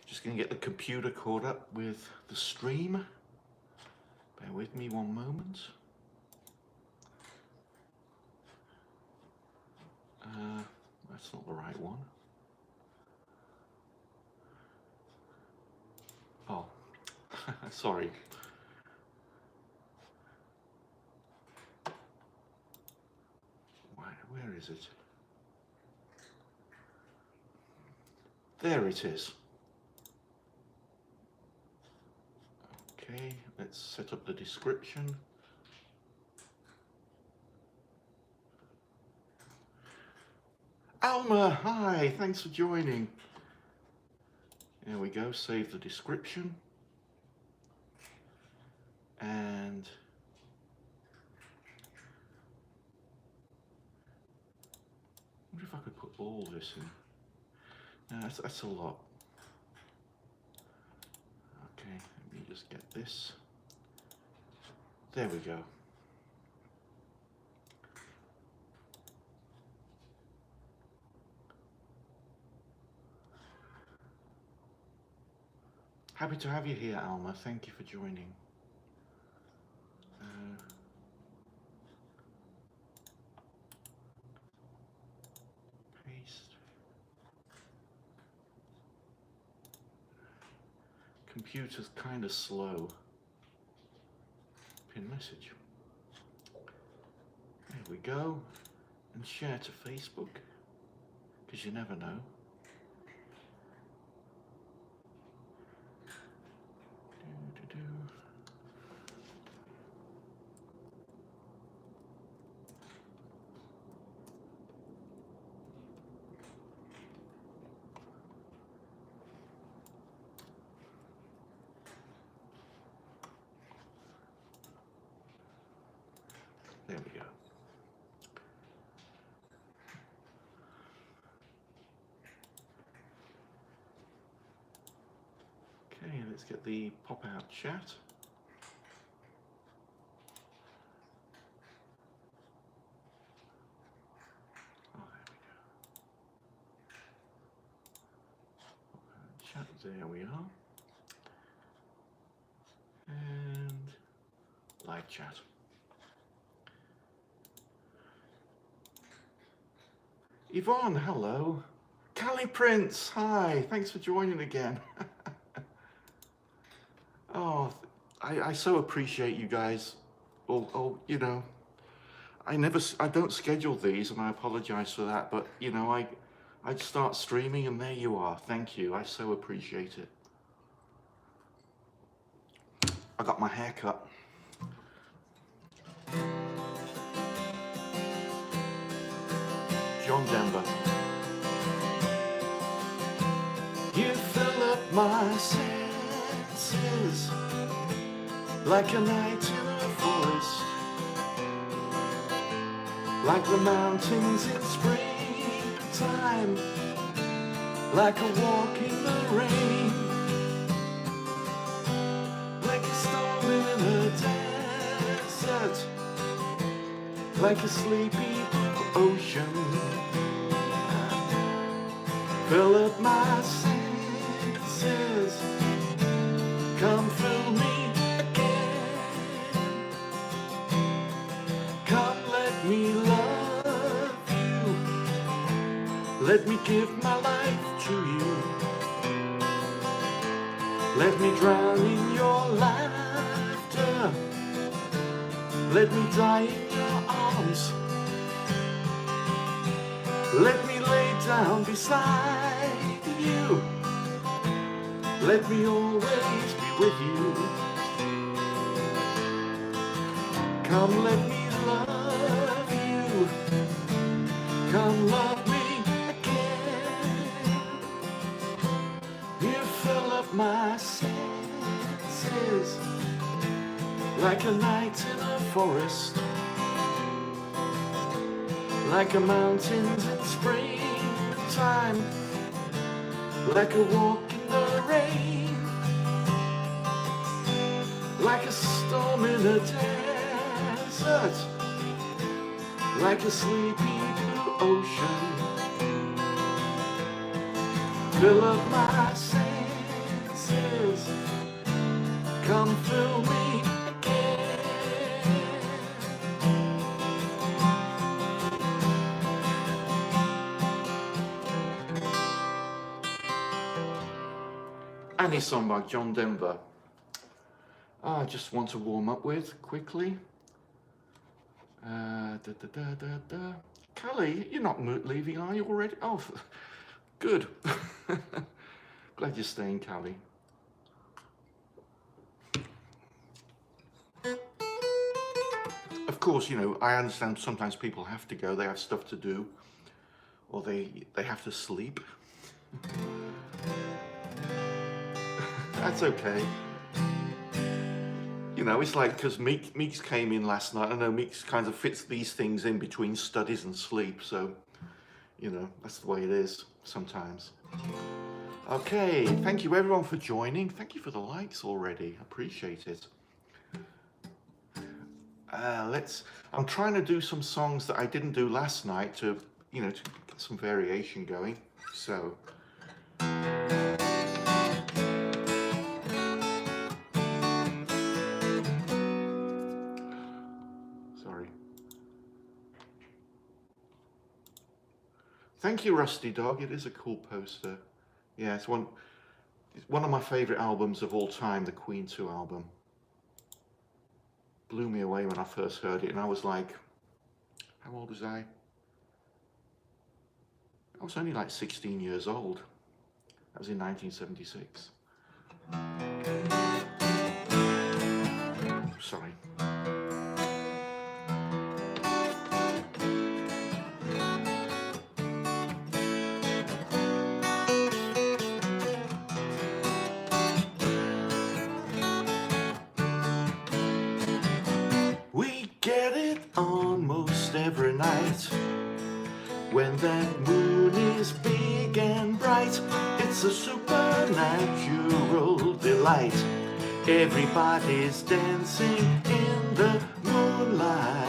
Just going to get the computer caught up with the stream. Bear with me one moment. That's not the right one. Oh, sorry. Where is it? There it is. Okay, let's set up the description. Alma, hi, thanks for joining. There we go, save the description. And I wonder if I could put all this in. No, that's a lot. Okay, let me just get this. There we go. Happy to have you here, Alma. Thank you for joining. Paste. Computer's kind of slow. Pin message. There we go. And share to Facebook, because you never know. There we go. Okay, let's get the pop-out chat. Oh, there we go. Pop-out chat, there we are. And live chat. Yvonne, hello. Callie Prince, hi. Thanks for joining again. Oh, I so appreciate you guys. Oh, you know, I don't schedule these, and I apologize for that. But you know, I'd start streaming, and there you are. Thank you. I so appreciate it. I got my hair cut. John Denver. You fill up my senses like a night in a forest, like the mountains in springtime, like a walk in the rain, like a storm in a desert, like a sleepy ocean. Fill up my senses, come fill me again. Come let me love you, let me give my life to you. Let me drown in your laughter, let me die in your arms. Let me lay down beside you. Let me always be with you. Come let me love you. Come love me again. You fill up my senses like a night in a forest, like a mountains in springtime, like a walk in the rain, like a storm in a desert, like a sleepy blue ocean. Fill up my senses, Any song by John Denver. I just want to warm up with quickly. Callie, you're not leaving, are you already? Oh, good. Glad you're staying, Callie. Of course, you know, I understand sometimes people have to go, they have stuff to do, or they have to sleep. That's okay. You know, it's like, because Meeks came in last night. I know Meeks kind of fits these things in between studies and sleep, so, you know, that's the way it is sometimes. Okay, thank you everyone for joining. Thank you for the likes already. Appreciate it. I'm trying to do some songs that I didn't do last night to, you know, to get some variation going. So. Sorry. Thank you, Rusty Dog. It is a cool poster. Yeah, it's one of my favorite albums of all time, the Queen 2 album. Blew me away when I first heard it, and I was like, how old was I? I was only like 16 years old. That was in 1976. Sorry. We get it almost every night. When that moon is big and bright, it's a supernatural delight. Everybody's dancing in the moonlight.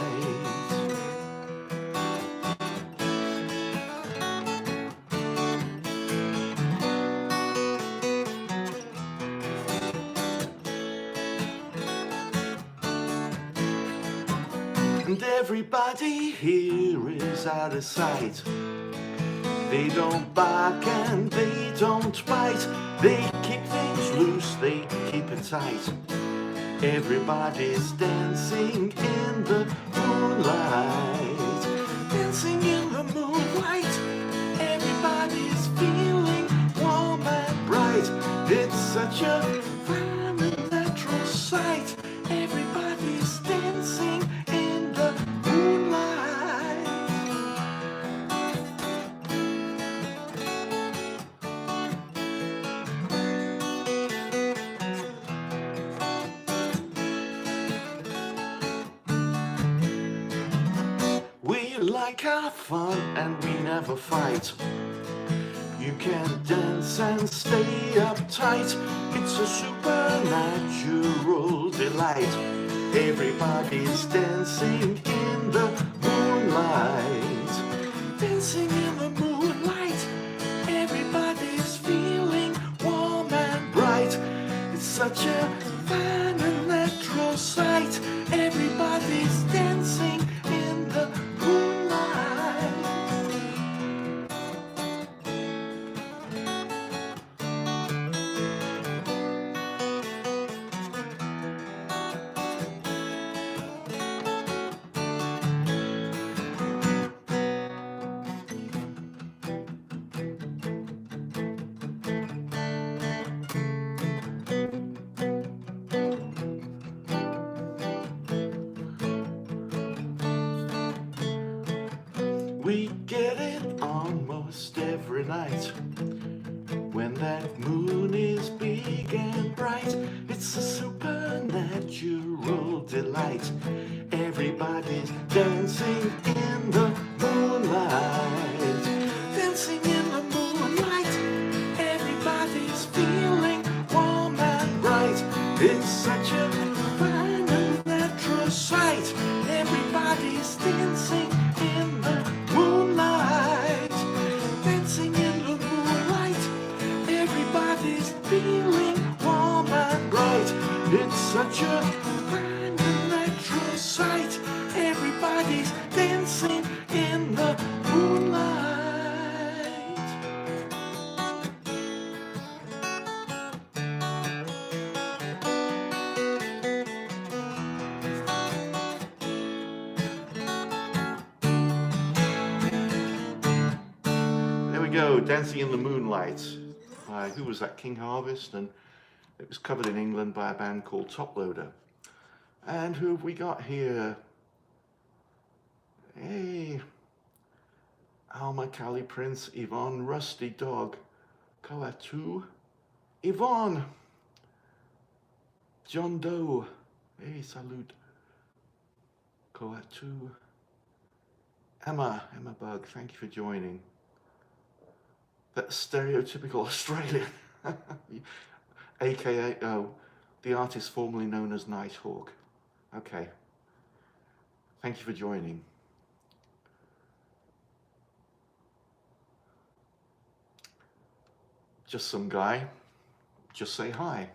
And everybody here is out of sight. They don't bark and they don't bite. They keep things loose, they keep it tight. Everybody's dancing in the moonlight. Dancing in the moonlight. Everybody's feeling warm and bright. It's such a fine and natural sight. Everybody's dancing in the moonlight. We like our fun and we never fight. You can dance and stay uptight. It's a supernatural delight. Everybody's dancing in the moonlight. Dancing in the moonlight. Everybody's feeling warm and bright. It's such a fine and natural sight. Everybody's dancing in the moonlight. We get it almost every night. When that moon is big and bright, it's a supernatural delight. Everybody's dancing in the moonlight. Dancing in the moonlight. Everybody's feeling warm and bright. It's such a fine and natural sight. Everybody's dancing in the moonlight. Dancing in the moonlight. Everybody's feeling warm and bright. It's such a fine and natural sight. Everybody's dancing in the moonlight. go, Dancing in the Moonlight by, who was that, King Harvest, and it was covered in England by a band called Toploader. And who have we got here? Hey, Alma, Cali, Prince, Yvonne, Rusty Dog, Coatu, Yvonne, John Doe, hey, salute, Coatu, Emma Bug, thank you for joining. That stereotypical Australian, aka, oh, the artist formerly known as Nighthawk. Okay, thank you for joining. Just some guy, just say hi.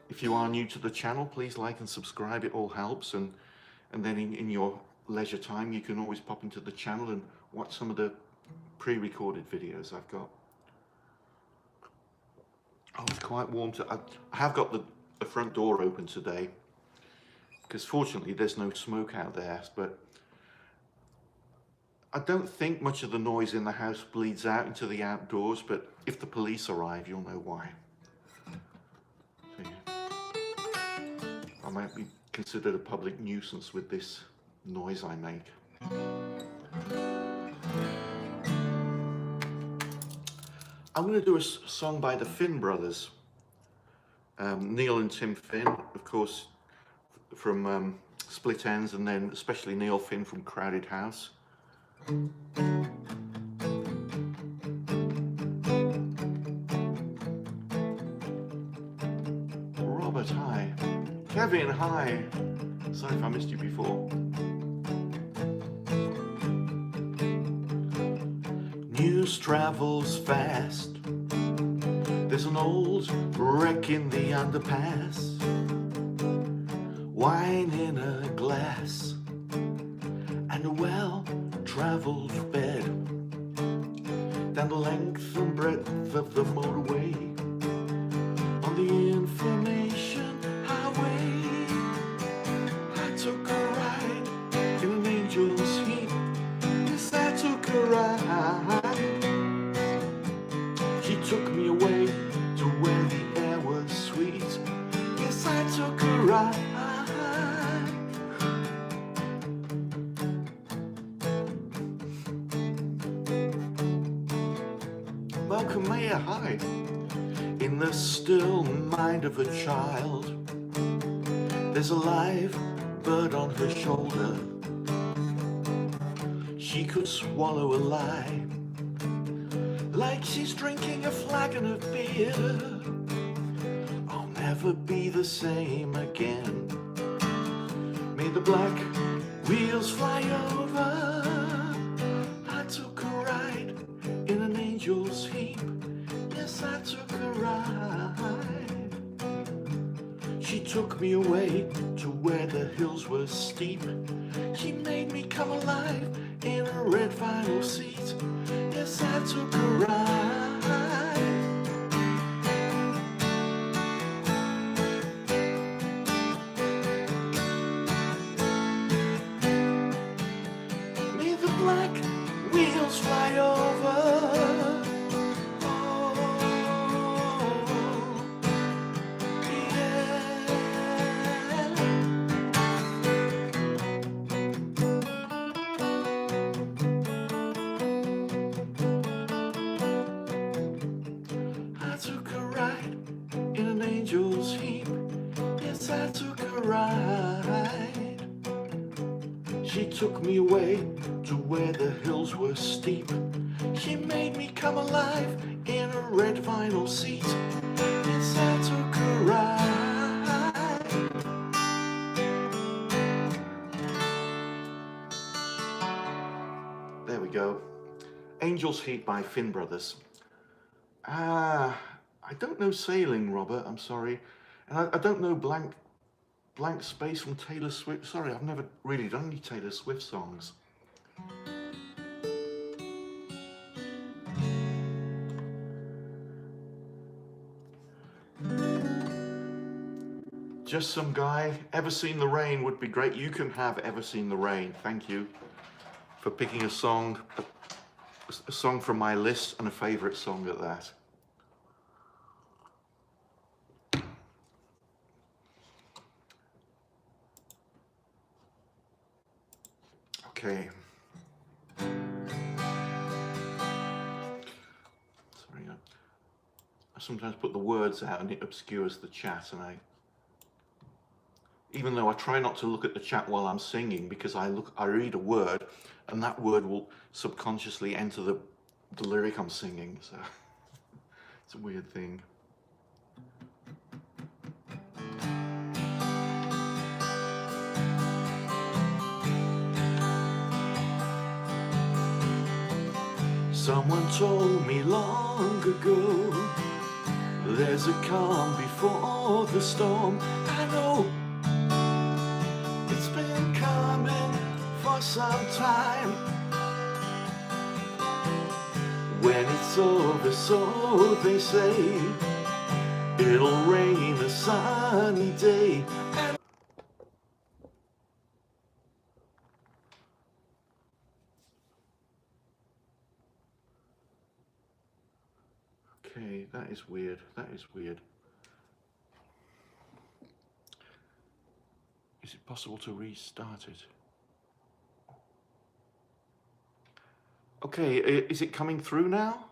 If you are new to the channel, please like and subscribe, it all helps. And then in your leisure time, you can always pop into the channel and watch some of the pre-recorded videos I've got. Oh, it's quite warm. I have got the front door open today, because fortunately there's no smoke out there, but I don't think much of the noise in the house bleeds out into the outdoors, but if the police arrive, you'll know why. So, yeah. I might be considered a public nuisance with this noise I make. I'm going to do a song by the Finn brothers. Neil and Tim Finn, of course, from Split Enz, and then especially Neil Finn from Crowded House. Robert, hi. Kevin, hi. Sorry if I missed you before. News travels fast. There's an old wreck in the underpass. Wine in a glass and a well-traveled bed. Down the length and breadth of the motorway, on the information highway, I took a ride in an angel's heap. Yes, I took a ride. She took me away to where the air was sweet. Yes, I took a ride. Malcolm Mayer, hi. In the still mind of a child, there's a live bird on her shoulder. She could swallow a lie, like she's drinking a flagon of beer. I'll never be the same again. May the black wheels fly over. I took a ride in an angel's heap. Yes, I took a ride. She took me away to where the hills were steep. She made me come alive in a red vinyl seat. Yes, I took a ride. May the black wheels fly over. She took me away to where the hills were steep. She made me come alive in a red vinyl seat. Yes, I took a ride. There we go. Angel's Heap by Finn Brothers. I don't know Sailing, Robert, I'm sorry. And I don't know Blank Space from Taylor Swift. Sorry, I've never really done any Taylor Swift songs. Just Some Guy. Ever Seen the Rain would be great. You can have Ever Seen the Rain. Thank you for picking a song a song from my list and a favourite song at that. Okay. Sorry, I sometimes put the words out and it obscures the chat, and even though I try not to look at the chat while I'm singing, because I read a word and that word will subconsciously enter the lyric I'm singing, so it's a weird thing. Someone told me long ago, there's a calm before the storm. I know it's been coming for some time. When it's over, so they say, it'll rain a sunny day. Okay, that is weird. That is weird. Is it possible to restart it? Okay, is it coming through now?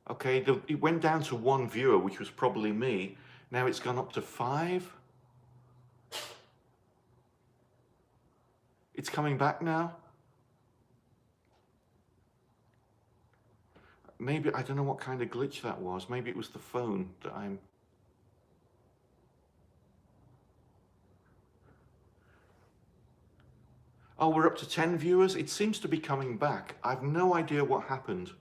Okay, it went down to 1 viewer, which was probably me. Now it's gone up to 5. It's coming back now. Maybe, I don't know what kind of glitch that was. Maybe it was the phone that I'm... Oh, we're up to 10 viewers. It seems to be coming back. I've no idea what happened.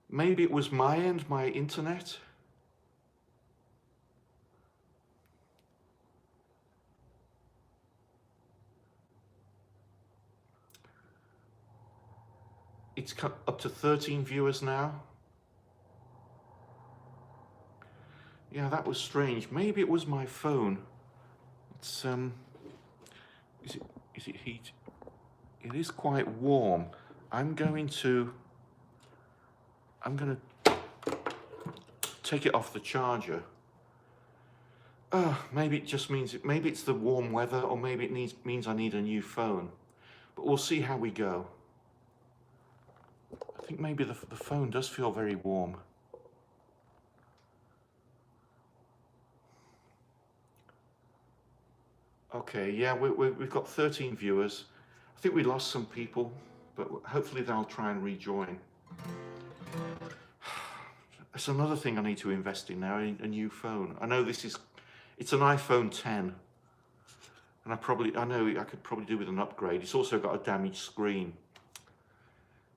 Maybe it was my end, my internet. It's up to 13 viewers now. Yeah, that was strange. Maybe it was my phone. It's is it heat? It is quite warm. I'm going to take it off the charger. Maybe it just means maybe it's the warm weather, or maybe it means I need a new phone. But we'll see how we go. I think maybe the phone does feel very warm. Okay, yeah, we've got 13 viewers. I think we lost some people, but hopefully they'll try and rejoin. That's another thing I need to invest in now, a new phone. I know it's an iPhone 10. And I know I could probably do with an upgrade. It's also got a damaged screen,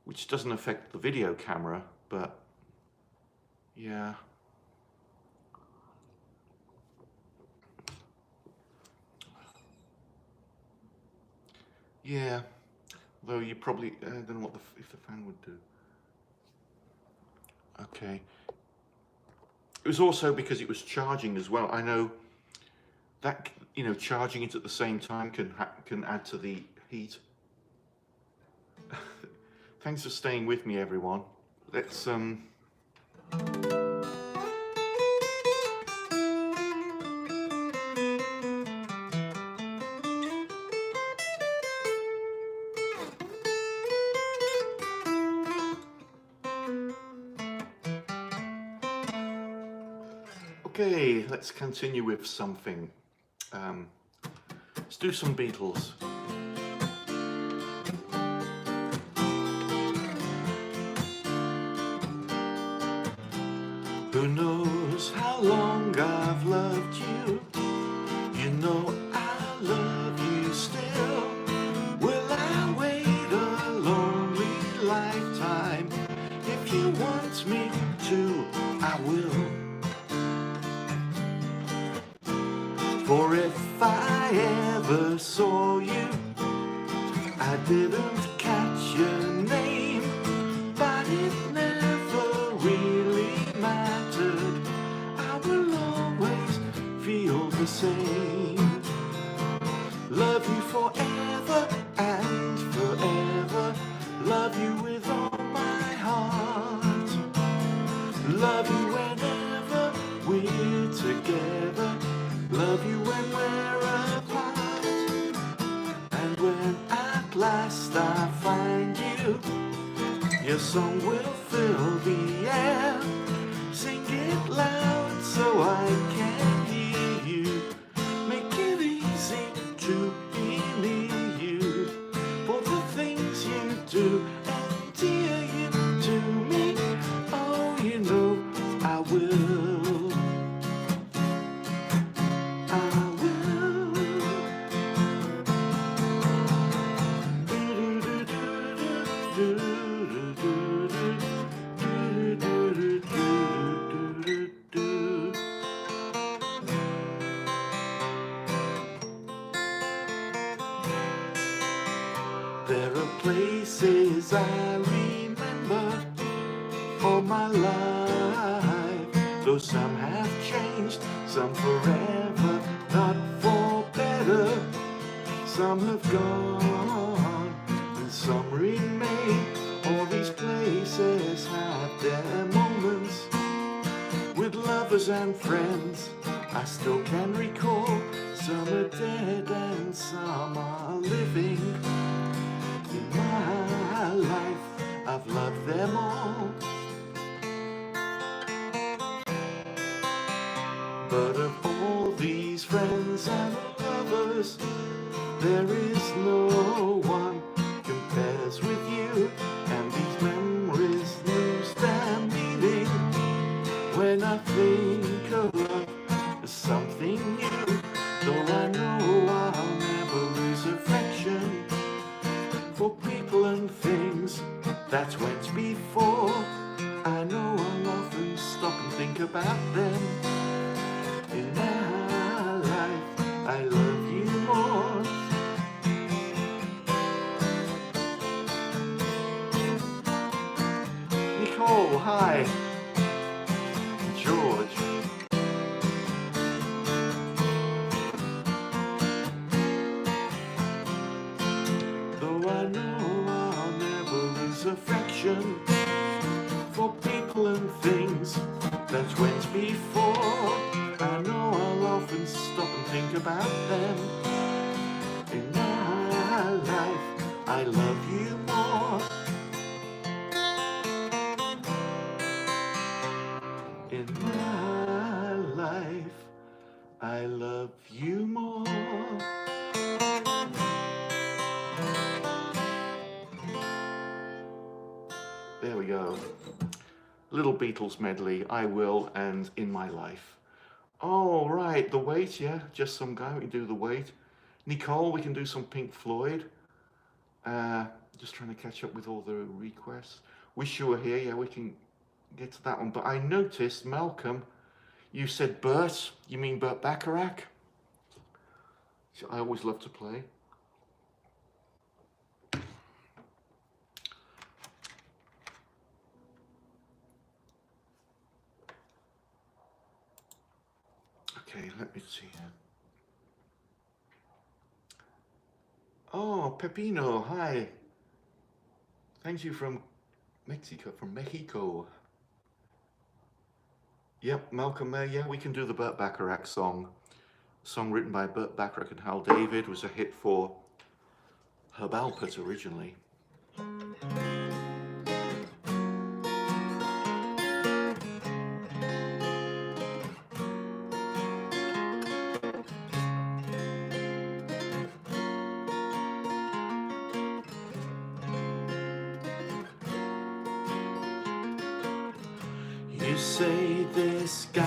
which doesn't affect the video camera, but yeah. Yeah, though you probably, I don't know if the fan would do. Okay. It was also because it was charging as well. I know that, charging it at the same time can add to the heat. Thanks for staying with me, everyone. Let's Okay, let's continue with something. Let's do some Beatles. Who knows how long I've loved you? You know I love you still. Will I wait a lonely lifetime? If you want me to, I will. For if I ever saw you, I didn't catch your name, but it never really mattered. I will always feel the same. Love you forever. Your song will fill the air. Sing it loud so I can hear you. Make it easy to be near you. For the things you do endear you to me. Oh, you know I will. I will. There are places I remember all my life, though some have changed, some forever, not for better. Some have gone and some remain. All these places have their moments with lovers and friends. I still can recall. Some are dead and some are living. In my life, I've loved them all. But of all these friends and lovers, there is no one compares with you. And these memories lose their meaning when I think of love as something new. Though I know I'll never lose affection for people and things that's went before. I know I'll often stop and think about them. In my life, I love you more. Nicole, hi. George. Though I know I'll never lose affection for people and things that went before. I know I'll often stop and think about them. In my life, I love you more. In my life, I love you more. There we go. Little Beatles medley, I Will and In My Life. Oh, right, The Wait, yeah, just some guy, we can do The Wait. Nicole, we can do some Pink Floyd. Just trying to catch up with all the requests. Wish You Were Here, yeah, we can get to that one. But I noticed, Malcolm, you said Burt, you mean Burt Bacharach? I always love to play. Okay, let me see. Oh, Pepino, hi. Thank you from Mexico. Yep, Malcolm, yeah, we can do the Burt Bacharach song. A song written by Burt Bacharach and Hal David, was a hit for Herb Alpert originally. You say this guy's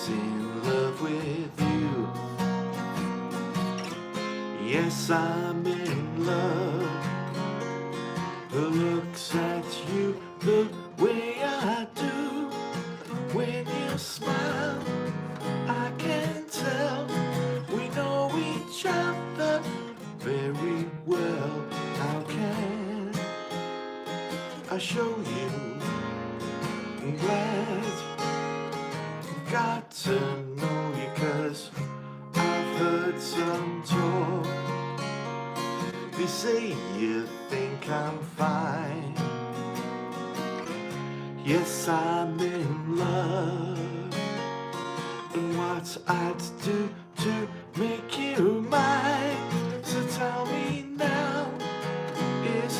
in love with you. Yes, I'm in love. Who looks at you the way I do? When you smile, I can tell we know each other very well. How can I show you? I'm glad got to know you, 'cause I've heard some talk. They say you think I'm fine. Yes, I'm in love. And what I'd do to make you mine. So tell me now, is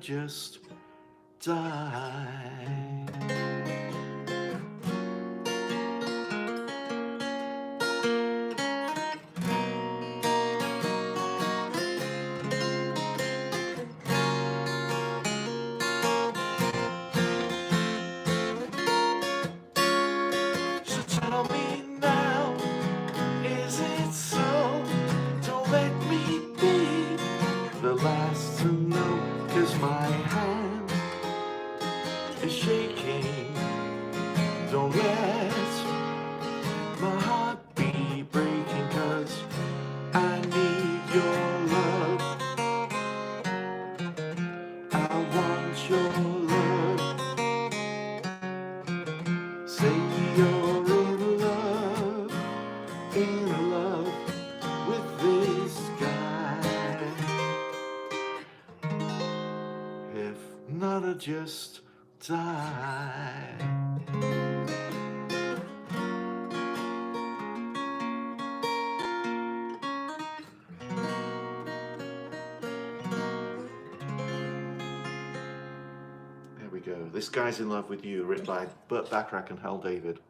just die. So tell me now, is it so? Don't let me be the last to know, 'cause my hand is shaking. Don't let my heart be breaking, 'cause I need your love. I want your love. Say you're in love with this guy. If not, I'll just die. There we go. This Guy's in Love with You, written by Burt Bacharach and Hal David.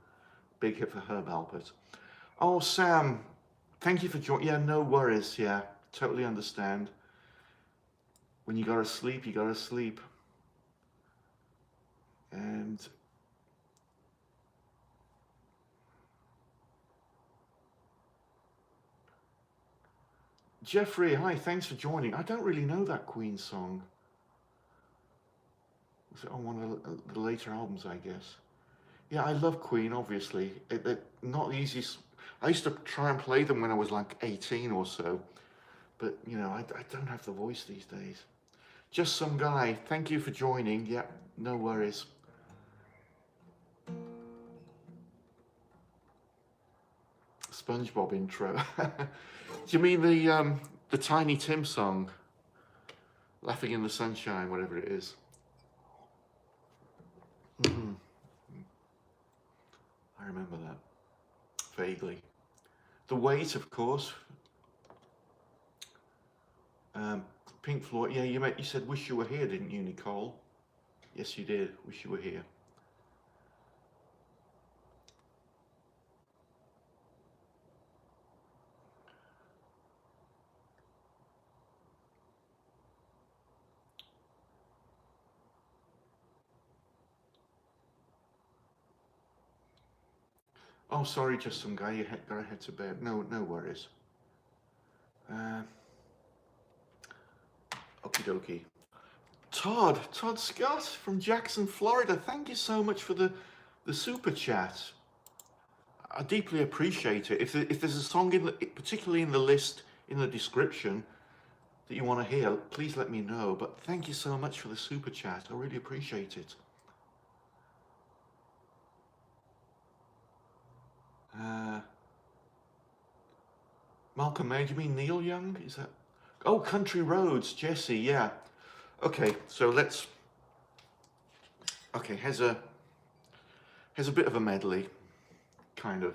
Big hit for Herb Alpert. Oh, Sam, thank you for joining. Yeah, no worries. Yeah, totally understand. When you gotta sleep, you gotta sleep. And Jeffrey, hi, thanks for joining. I don't really know that Queen song. Was it on one of the later albums, I guess? Yeah, I love Queen, obviously. Not the easiest. I used to try and play them when I was like 18 or so. But, you know, I don't have the voice these days. Just Some Guy, thank you for joining. Yeah, no worries. SpongeBob intro. Do you mean the Tiny Tim song? Laughing in the Sunshine, whatever it is. I remember that vaguely. The Weight, of course. Pink Floyd. Yeah, you said "Wish You Were Here," didn't you, Nicole? Yes, you did. Wish You Were Here. Oh, sorry, Just Some Guy. You gotta head to bed. No worries. Okie dokie. Todd Scott from Jackson, Florida. Thank you so much for the super chat. I deeply appreciate it. If there's a song particularly in the list in the description that you want to hear, please let me know. But thank you so much for the super chat. I really appreciate it. Malcolm May, do you mean Neil Young? Is that? Oh, Country Roads, Jesse, yeah. Okay, so let's. Okay, here's a bit of a medley, kind of.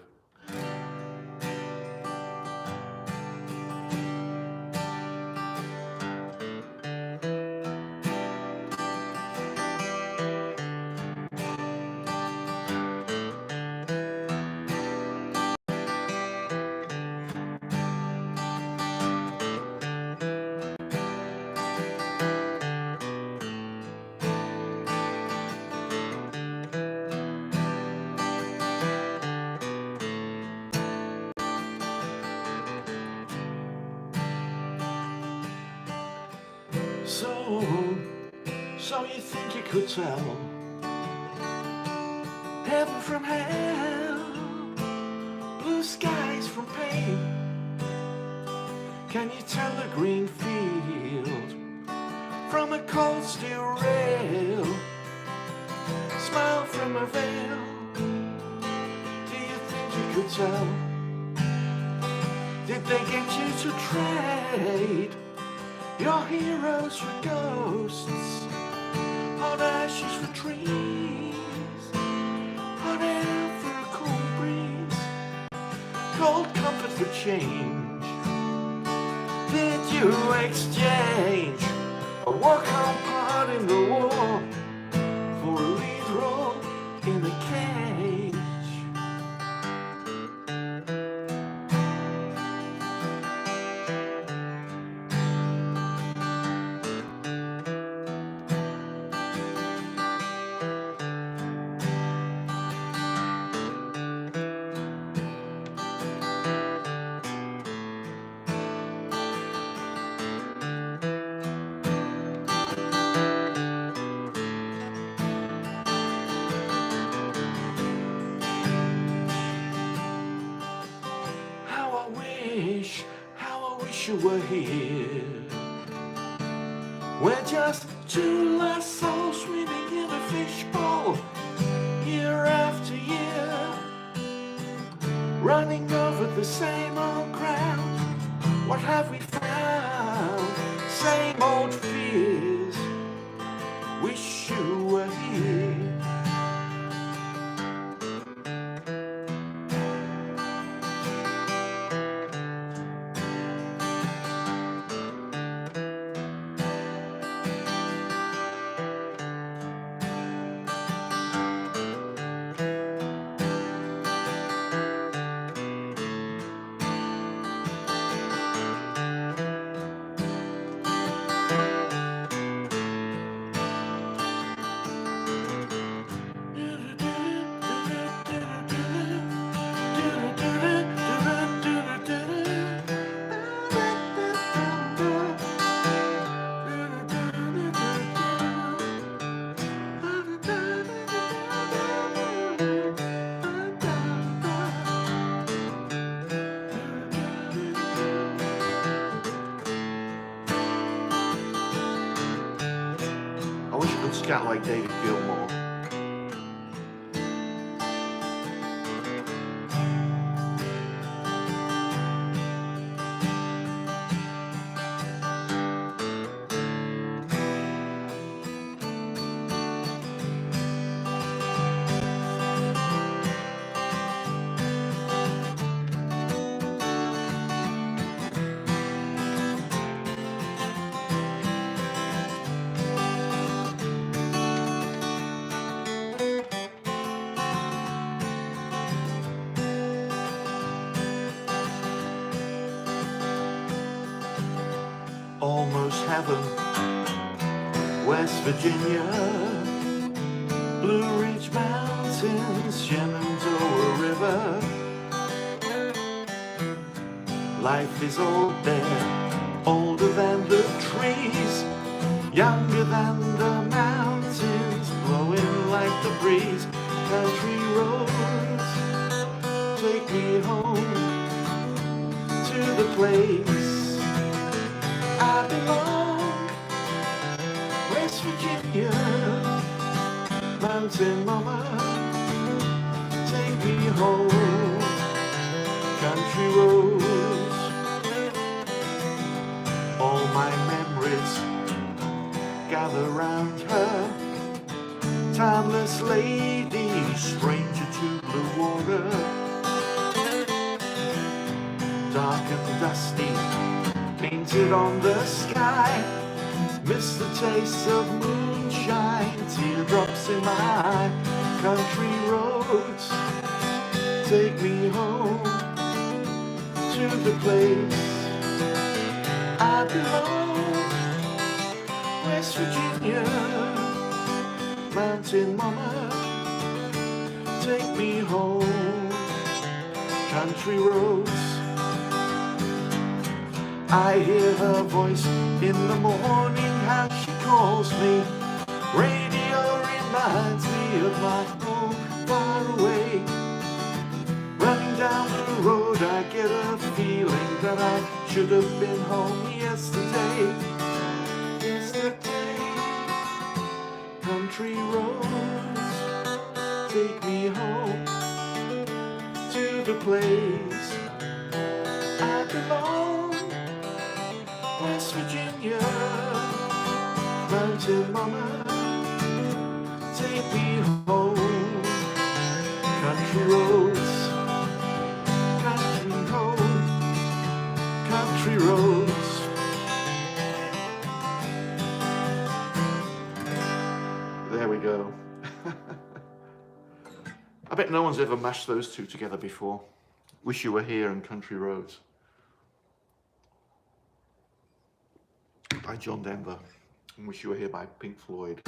So you think you could tell heaven from hell, blue skies from pain? Can you tell a green field from a cold steel rail? Smile from a veil. Do you think you could tell? Did they get you to trade your heroes for ghosts, hot ashes for trees, hot air for a cool breeze, cold comfort for change? Did you exchange a walk-home party join the war for a lead role in a cage. How I wish you were here. We're just two lost souls swimming in a fishbowl, year after year, running over the same old ground. What have we found? Same old fears. Wish you were here. I wish I could scat like David Gilmour. Almost heaven, West Virginia, Blue Ridge Mountains, Shenandoah River. Life is old there, older than the trees, younger than the mountains, blowing like the breeze. Country roads, take me home to the place I belong, West Virginia, Mountain Mama, take me home, country roads, all my memories gather round her, timeless lady, stranger to blue water, dark and dusty, painted on the sky, miss the taste of moonshine, teardrops in my eye. Country roads, take me home to the place I belong, West Virginia, Mountain Mama, take me home, country roads. I hear her voice in the morning, how she calls me. Radio reminds me of my home far away. Running down the road, I get a feeling that I should have been home yesterday. Yesterday, country roads, take me home to the place I belong. West Virginia, Mountain Mama, take me home. Country roads, country home, country roads. bet no one's ever mashed those two together before. Wish You Were Here and Country Roads by John Denver, and Wish You Were Here by Pink Floyd.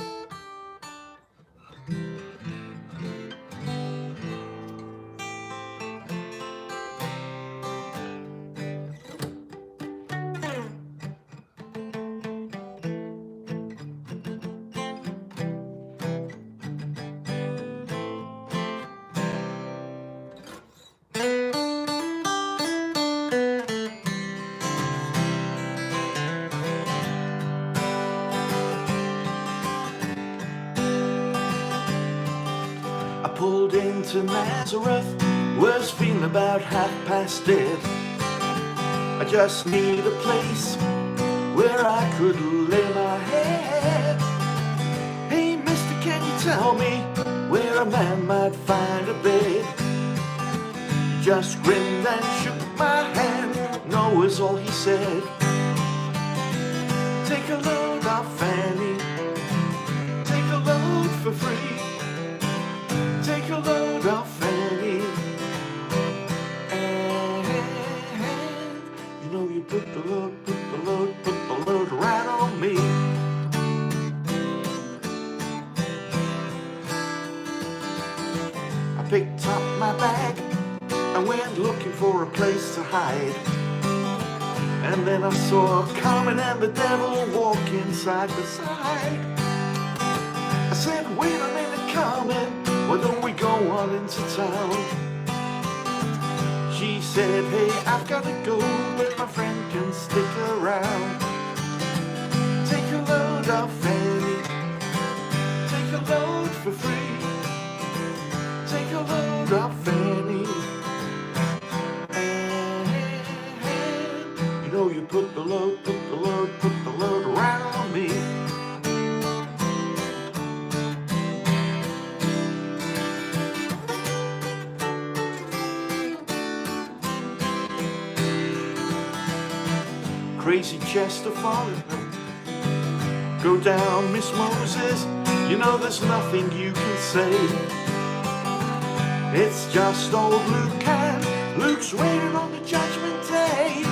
Pulled into Nazareth, was feeling about 1/2 dead. I just need a place where I could lay my head. Hey mister, can you tell me where a man might find a bed? He just grinned and shook my hand, no is all he said. Take a load off Fanny, take a load for free. Take a load off Fanny, and you know you put the load right on me. I picked up my bag and went looking for a place to hide. And then I saw Carmen and the devil walking side by side. I said, wait a minute, Carmen, why don't we go on into town? She said, hey, I've got to go, but my friend can stick around. Take a load off Fanny, take a load for free. Take a load off Fanny, and you know you put the load right on me. Crazy Chester followed her. Go down, Miss Moses, you know there's nothing you can say. It's just old Luke, and Luke's waiting on the judgment day.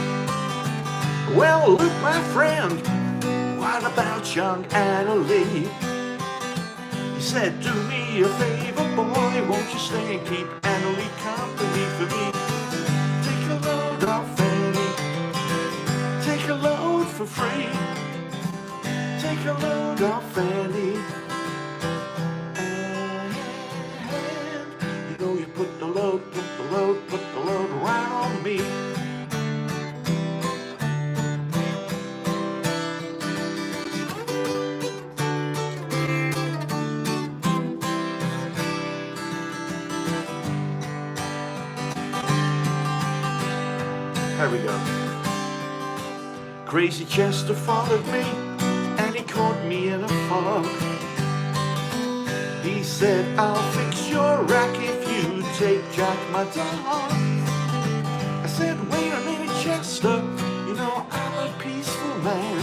Well, Luke, my friend, what about young Anna Lee? He said, do me a favor, boy, won't you stay and keep Anna Lee company for me? Take a load off Fanny, take a load for free. Take a load off Fanny, and you know you put the load right on me. There we go. Crazy Chester followed me, and he caught me in a fog. He said, I'll fix your rack if you take Jack, my dog. I said, wait a minute, Chester, you know I'm a peaceful man.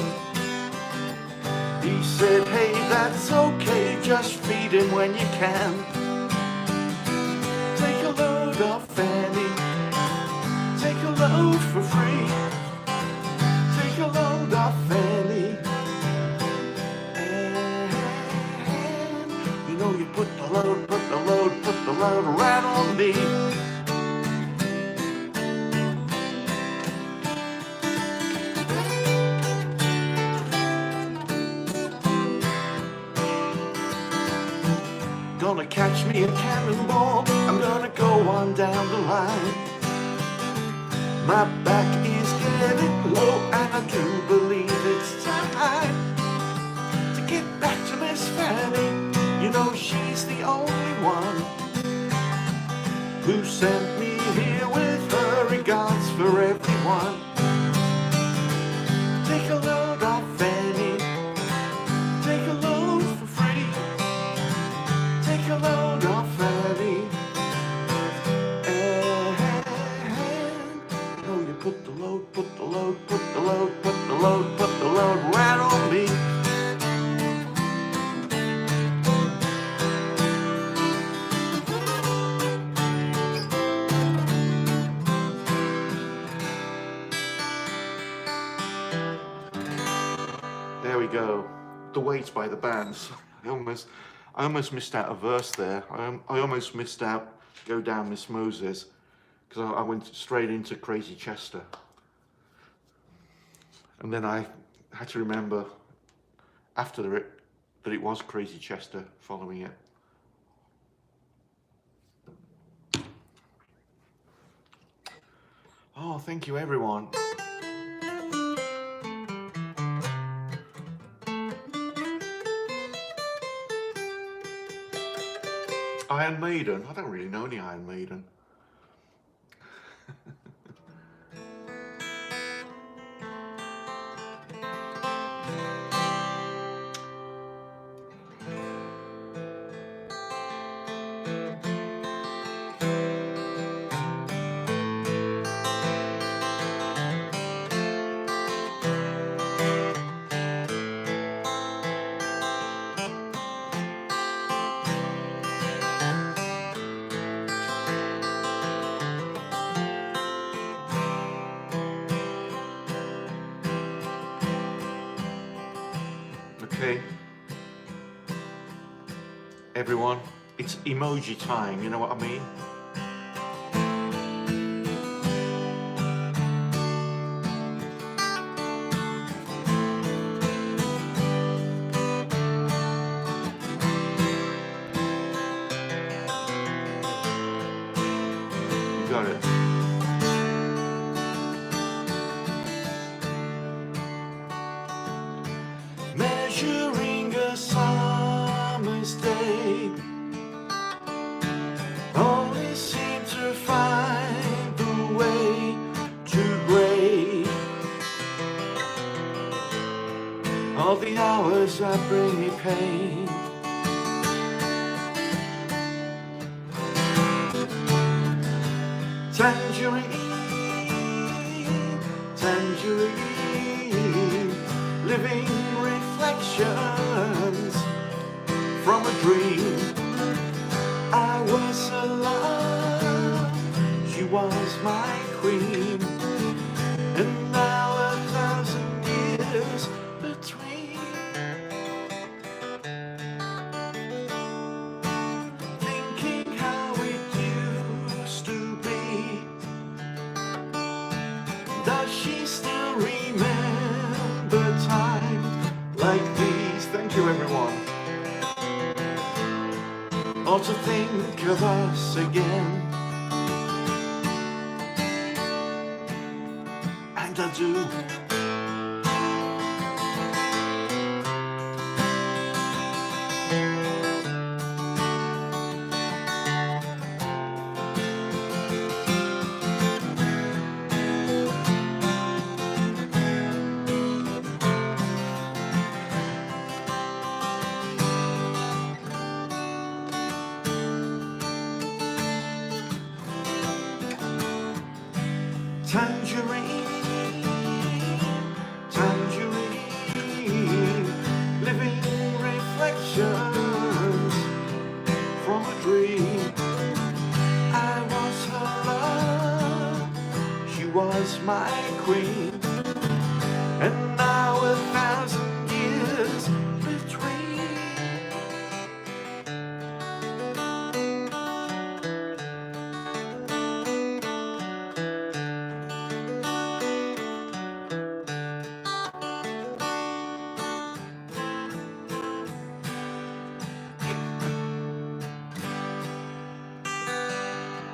He said, hey, that's okay, just feed him when you can. Take a load off Fanny, take a load for free. Take a load off Fanny, and you know you put the load right on me. Gonna catch me a cannonball, I'm gonna go on down the line. My back is getting low, and I do believe it's time to get back to Miss Fanny. You know she's the only one who sent me here with her regards for everyone. Take a load off Fanny, take a load for free. Take a load off Fanny, and you know you put the load right on me. go. The Waits by the Bands. I almost missed out a verse there. I almost missed out Go Down Miss Moses, because I went straight into Crazy Chester. And then I had to remember after it that it was Crazy Chester following it. Oh, thank you everyone. Iron Maiden. I don't really know any Iron Maiden. Okay, everyone, it's emoji time, you know what I mean? You got it. Measuring a summer's day, only seem to find the way to gray. All the hours that bring me pain, tangerine, tangerine, living reflections from a dream. I was alone, she was my queen, and now 1,000 years between. Thinking how it used to be. Does she still remember time like these? Thank you everyone. Or to think of us again. And I do. Tangerine, tangerine, living reflections from a dream. I was her love, she was my queen, and now 1,000 years between.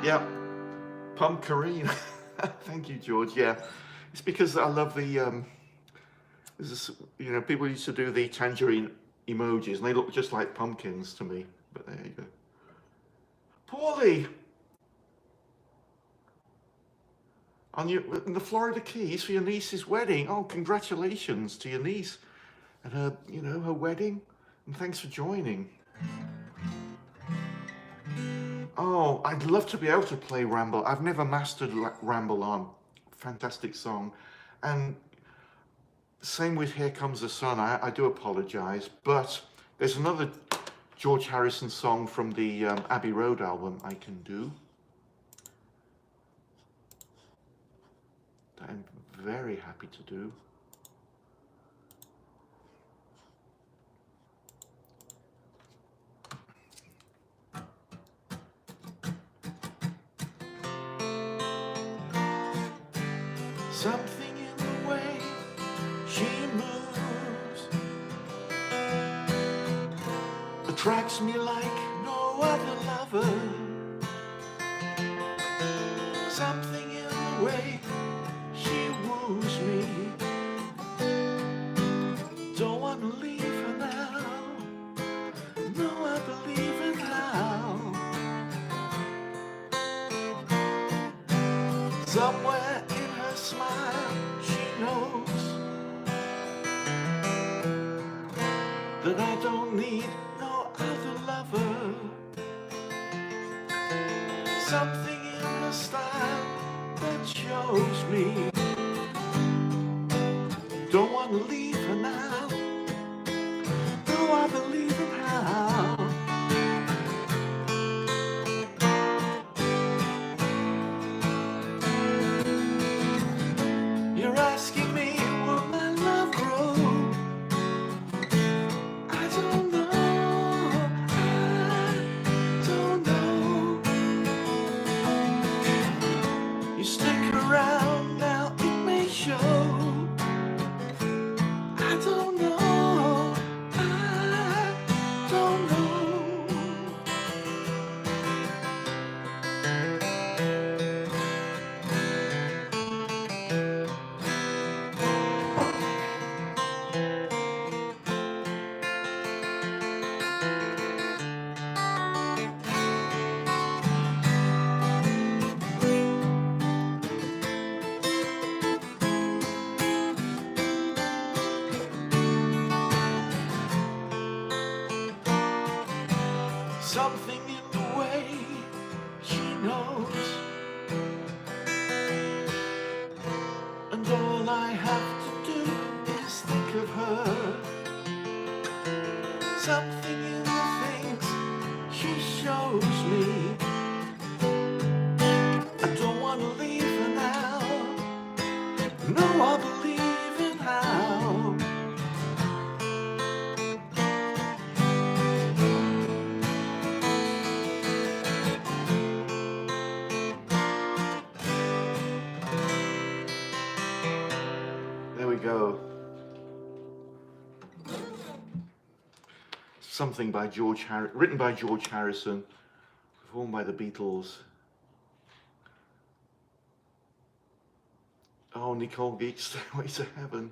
Yeah, Pumpcarine. Thank you, George. Yeah, it's because I love the there's this, you know, people used to do the tangerine emojis, and they look just like pumpkins to me. But there you go. Paulie, in the Florida Keys for your niece's wedding. Oh, congratulations to your niece and her, you know, her wedding, and thanks for joining. Oh, I'd love to be able to play Ramble. I've never mastered Ramble On. Fantastic song. And same with Here Comes the Sun. I do apologize, but there's another George Harrison song from the Abbey Road album I can do. That I'm very happy to do. Something in the way she moves attracts me like no other lover. Something in the way she woos me. Don't want to leave her now. No, I believe in how. Somewhere in her smile she knows that I don't need no other lover. Something in her style that shows me don't want to leave her now. No, I believe in how. You're asking me, will my love grow? I don't know, I don't know. You stick around now, it may show. I don't know, I don't know. Something in the way she knows, and all I have to do is think of her. Something in the things she shows me. I don't want to leave her now. No, I believe in how. There we go. Something by written by George Harrison, performed by the Beatles. Oh, Nicole Geach, Stairway to Heaven.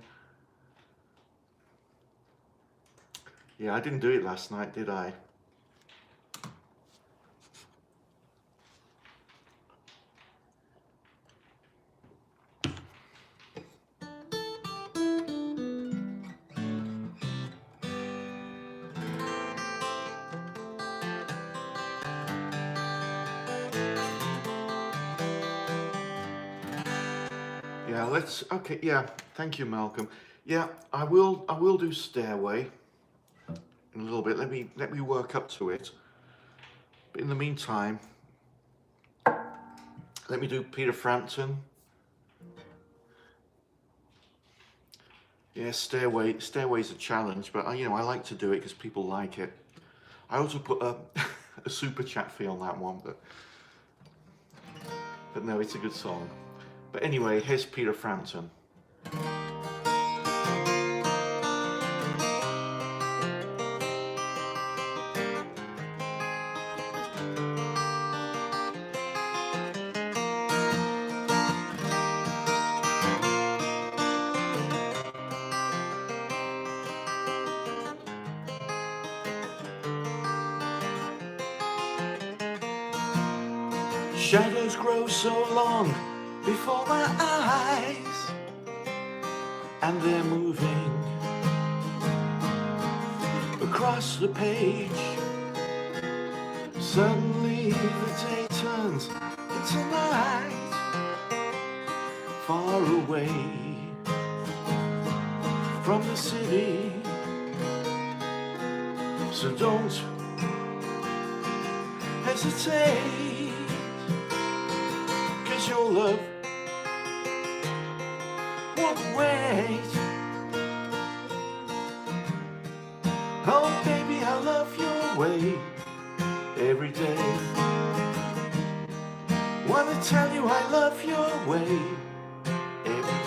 Yeah, I didn't do it last night, did I? Yeah, okay, yeah, thank you, Malcolm. Yeah, I will do Stairway in a little bit. Let me work up to it. But in the meantime, let me do Peter Frampton. Yeah, Stairway's a challenge, but I like to do it because people like it. I also put a super chat fee on that one, but no, it's a good song. But anyway, here's Peter Frampton. Shadows grow so long before my eyes, and they're moving across the page. Suddenly the day turns into night, far away from the city. So don't hesitate, 'cause your love won't wait. Oh baby, I love your way every day. Wanna tell you I love your way every day.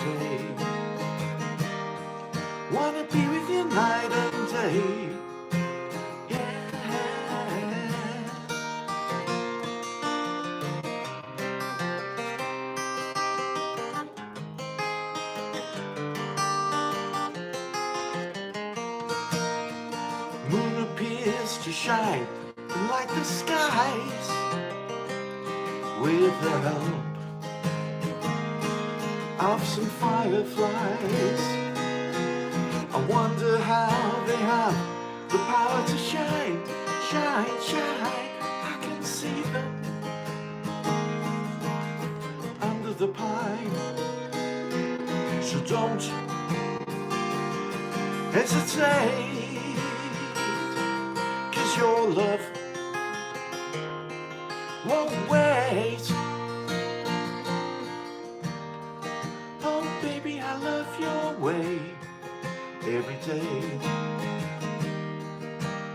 to shine like the skies with the help of some fireflies. I wonder how they have the power to shine, shine, shine. I can see them under the pine. So don't hesitate, 'cause your love won't wait. Oh baby, I love your way every day.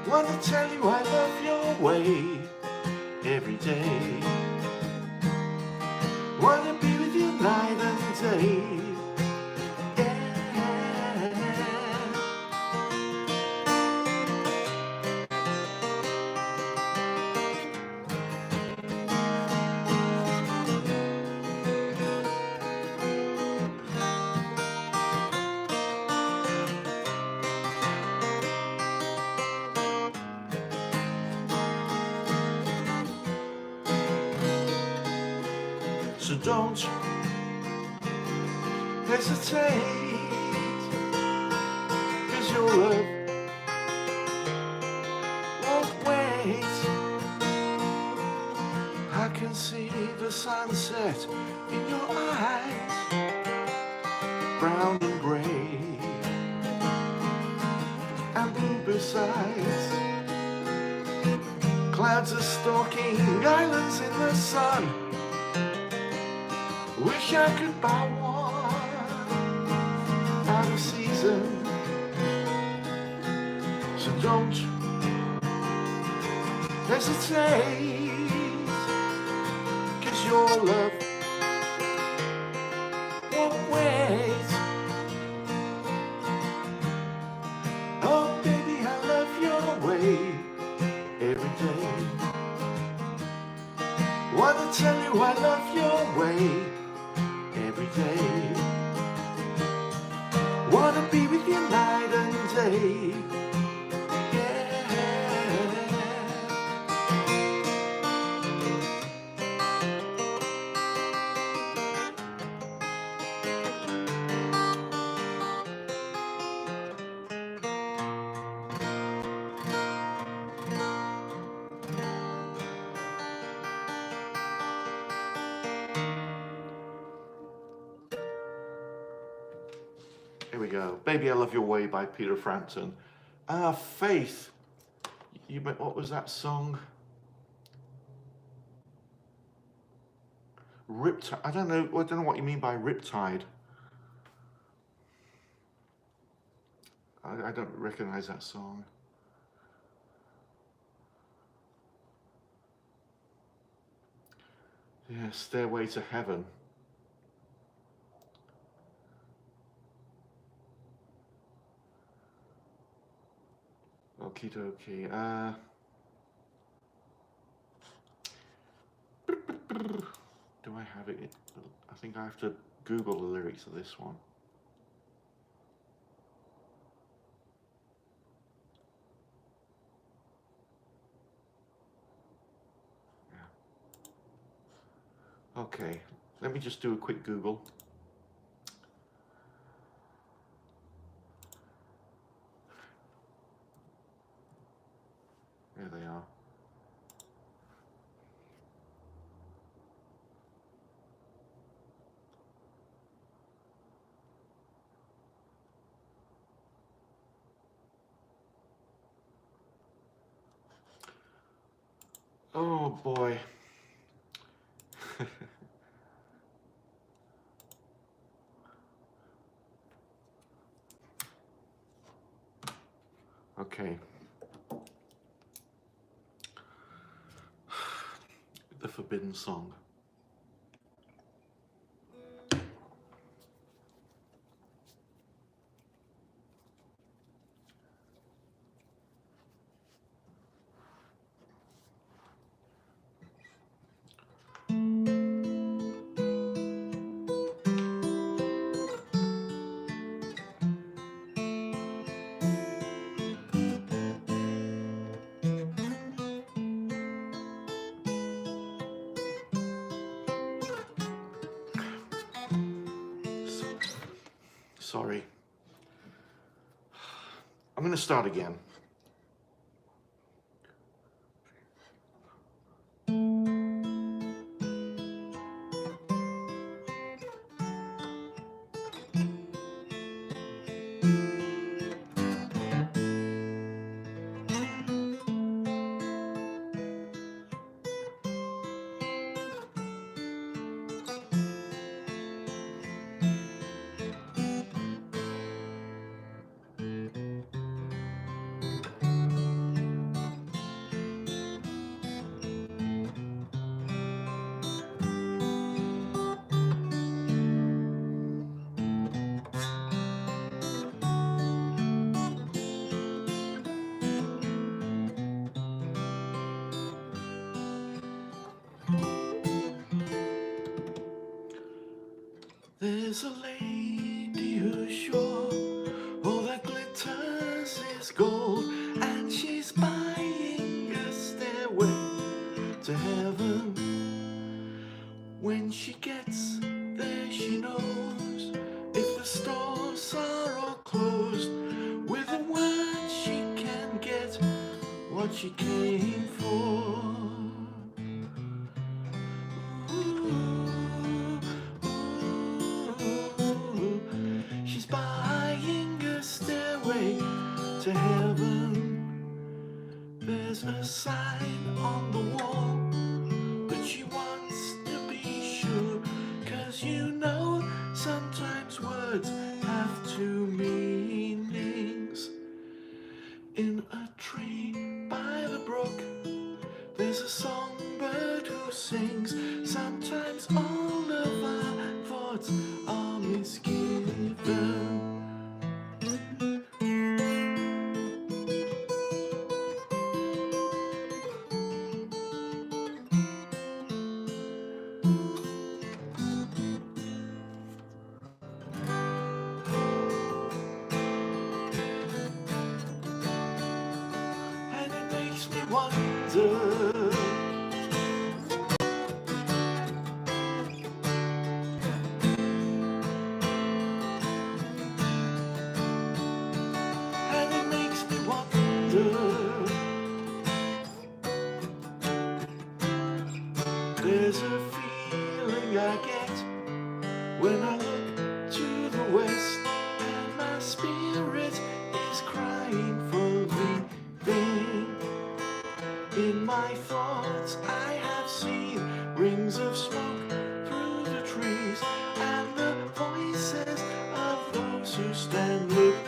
Wanna tell you I love your way every day. Wanna be with you night and day. So don't hesitate, 'cause your love won't wait. I can see the sunset in your eyes, brown and grey and blue besides. Clouds are stalking islands in the sun. Wish I could buy one out of season. So don't hesitate, 'cause your love won't wait. Oh baby, I love your way every day. Wanna tell you I love your way every day. Wanna be with you night and day. Here we go. Baby, I Love Your Way by Peter Frampton. Faith. What was that song? Riptide. I don't know what you mean by Riptide. I don't recognize that song. Yeah, Stairway to Heaven. Okie dokie. Do I have it? I think I have to Google the lyrics of this one. Yeah. Okay, let me just do a quick Google. There they are. Oh boy. Okay. The Forbidden Song. Sorry. I'm going to start again. There's a lady who's sure all that glitters is gold, and she's buying a stairway to heaven. When she gets there, she knows if the stores are all closed, with a word she can get what she came for. She's buying a stairway to heaven. There's a sign on the wall, but she wants to be sure, 'cause you know sometimes words have two meanings. In a tree by the brook, there's a songbird who sings. Sometimes all of our thoughts are misgiven. And it makes me wonder, there's a feeling I get when I look to the west, and my spirit is crying for leaving. In my thoughts I have seen rings of smoke through the trees, and the voices of those who stand looking.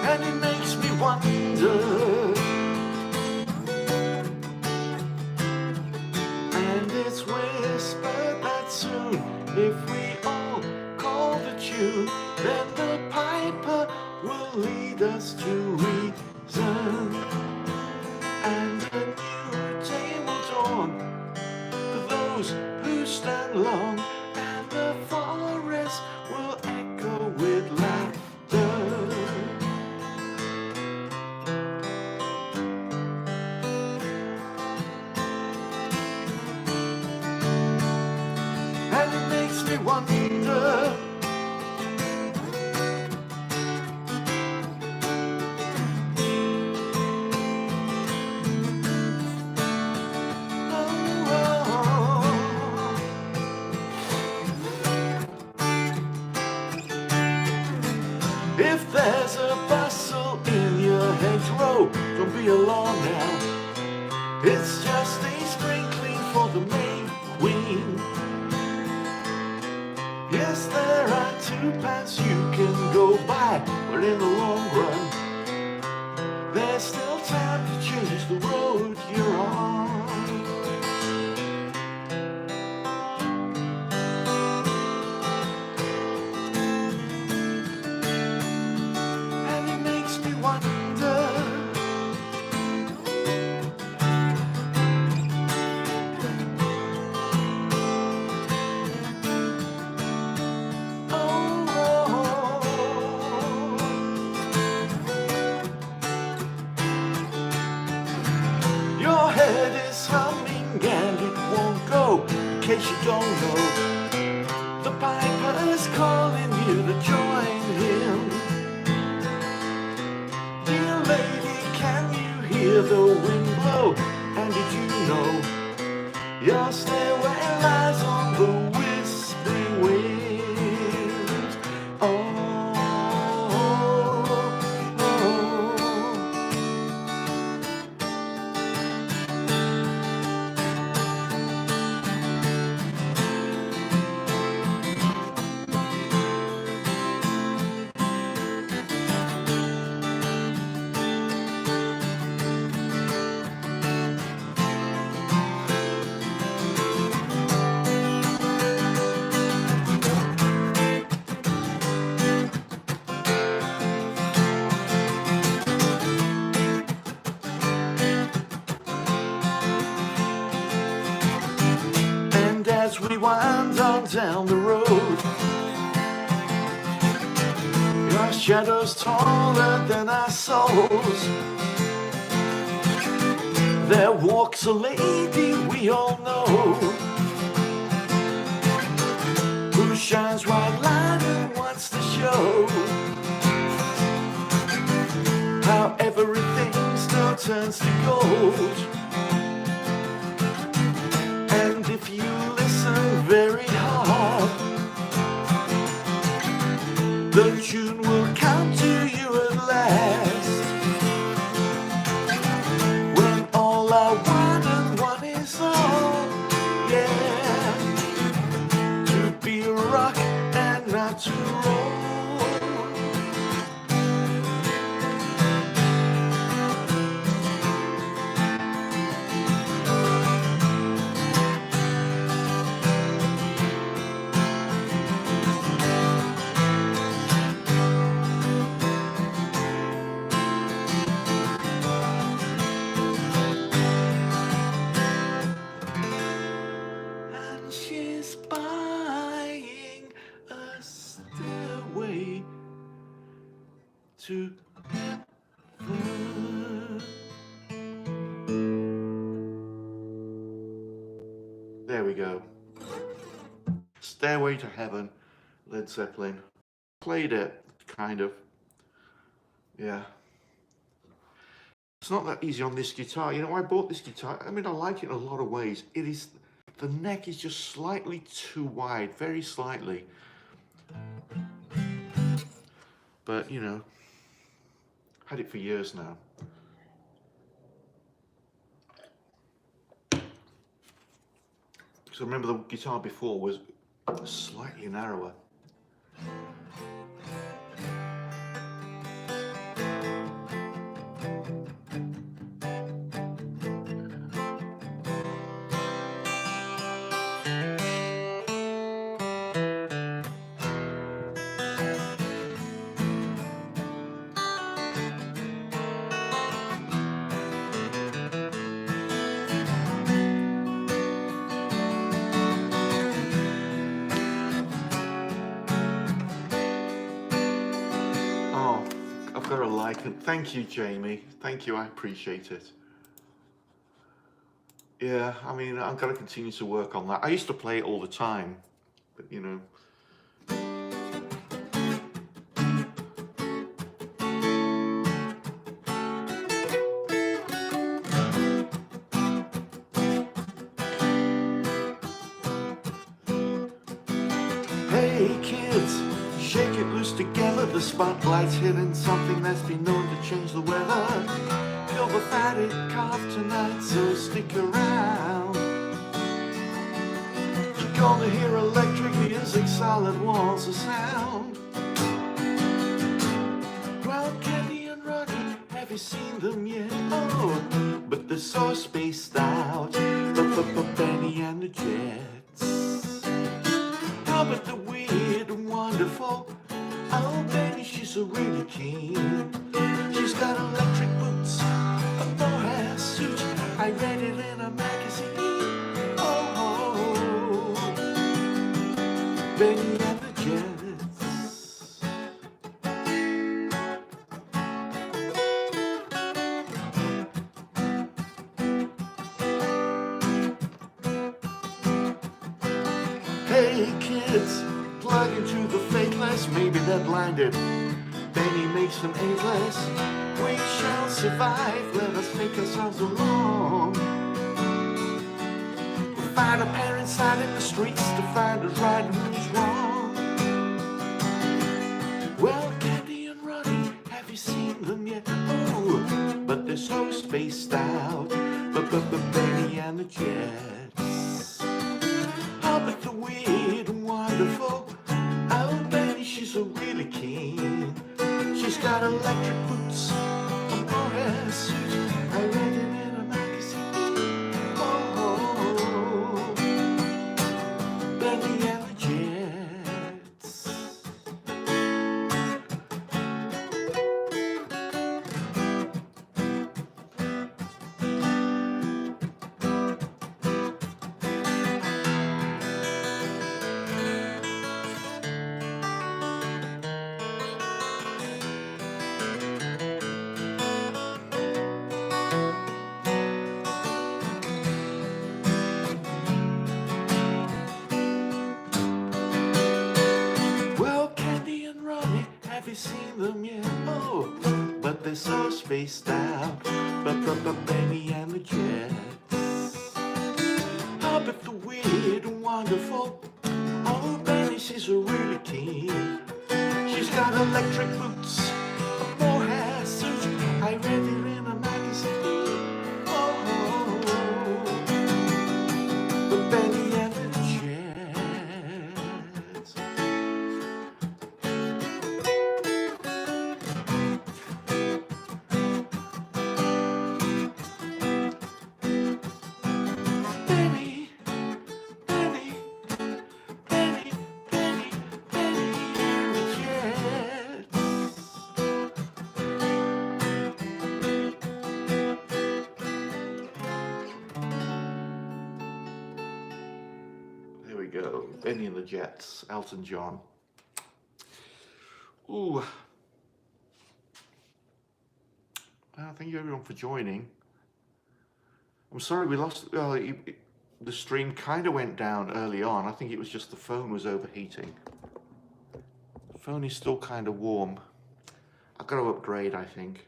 And it makes me wonder, and it's whispered that soon, if we all call the tune, then the piper will lead us to reason, and a new day will dawn for those who stand long, and the forest will echo with laughter. And it makes me wonder, if there's a bustle in your hedgerow, don't be alarmed now. It's just a sprinkling for the May Queen. Yes, there are two paths you can go by, but in the long run, there's still time to change the road you're on. And it makes me wonder, head is humming and it won't go. In case you don't know, the piper's calling you to join him. Dear lady, can you hear the wind blow? And did you know your stairway lies on the whispering wind? Oh, oh, oh. And as we wind on down the road, your shadow's taller than our souls. There walks a lady we all know, who shines white light and wants to show how everything still turns to gold. And if you listen very hard, the tune will come to you at last. When all I want and one is all, yeah, to be rock and not to roll. And she's buying a stairway to heaven. There we go. Stairway to Heaven, Led Zeppelin. Played it, kind of. Yeah. It's not that easy on this guitar. You know, I bought this guitar. I mean, I like it in a lot of ways. It is, the neck is just slightly too wide, very slightly. But, you know, had it for years now. So remember the guitar before was slightly narrower. Thank you, Jamie. Thank you, I appreciate it. Yeah, I mean, I've got to continue to work on that. I used to play it all the time, but you know. Hey kids, shake it loose together. The spotlight's hitting something that's been known to change the weather. Feel the fatted calf tonight, so stick around. You're gonna hear electric music, solid walls of sound. Brown Candy and Ronnie, have you seen them yet? Oh, but they're so spaced out. Bennie and the Jets. How about the weird and wonderful? Oh, Bennie, she's so really keen. She's got electric boots, a mohair suit. I read it in a magazine. Oh, Bennie and the Jets. Hey kids, plug into the faithless, maybe they're blinded. Bennie makes them ageless. We shall survive, let us take ourselves along. We'll find our parents out in the streets to find who's right and who's wrong. Well, Candy and Ronnie, have you seen them yet? Oh, but they're so spaced out. But Bennie and the Jets. Oh, but they're weird and wonderful. Oh, Bennie, she's a really keen. She's got electric boots, a mohair suit. I read it in a magazine. Oh, Bennie and the Jets. Have you seen them yet? Oh, but they're so spaced out. But Bennie and the Jets. Oh, but they're weird and wonderful. Oh, Bennie, she's a really keen. She's got electric boots, a mohair suit. I read it in a magazine. Oh, but Bennie and the Jets. Go. Bennie and the Jets, Elton John. Ooh. Well, thank you everyone for joining. I'm sorry we lost, the stream kind of went down early on. I think it was just the phone was overheating. The phone is still kind of warm. I've got to upgrade, I think.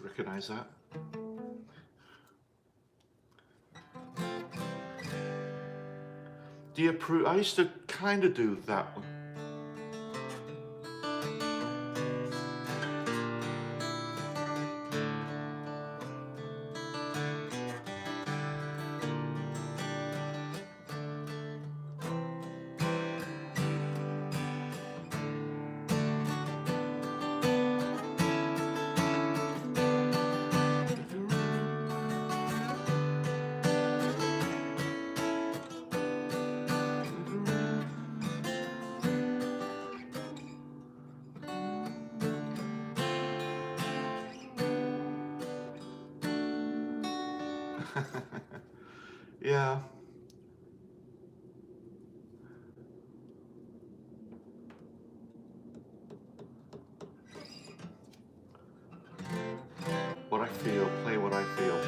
Recognize that? Dear Prudence, I used to kind of do that one. Yeah. What I feel, play what I feel.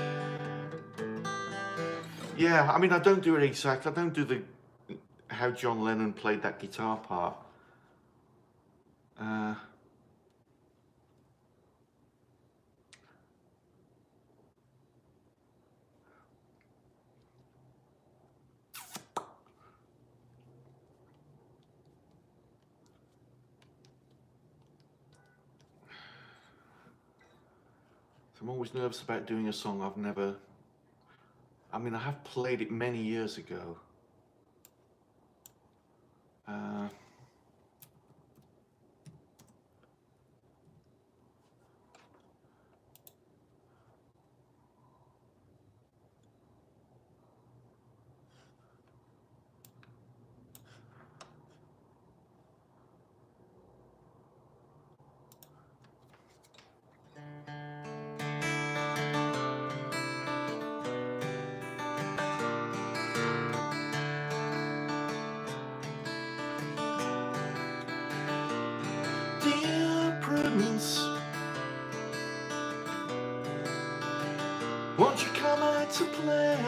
Yeah, I mean, I don't do it exact. I don't do the how John Lennon played that guitar part. I'm always nervous about doing a song I've never... I mean, I have played it many years ago. to play.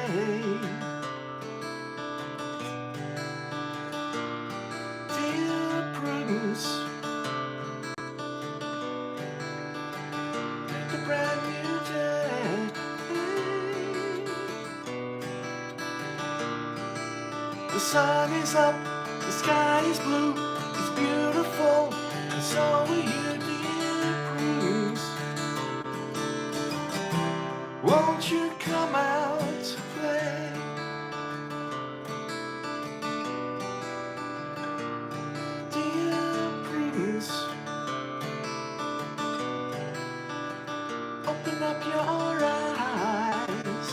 Dear Prudence, it's a brand new day. The sun is up, the sky is blue, it's beautiful, and so are you, dear Prudence. Won't you come out to play? Dear Prudence, open up your eyes.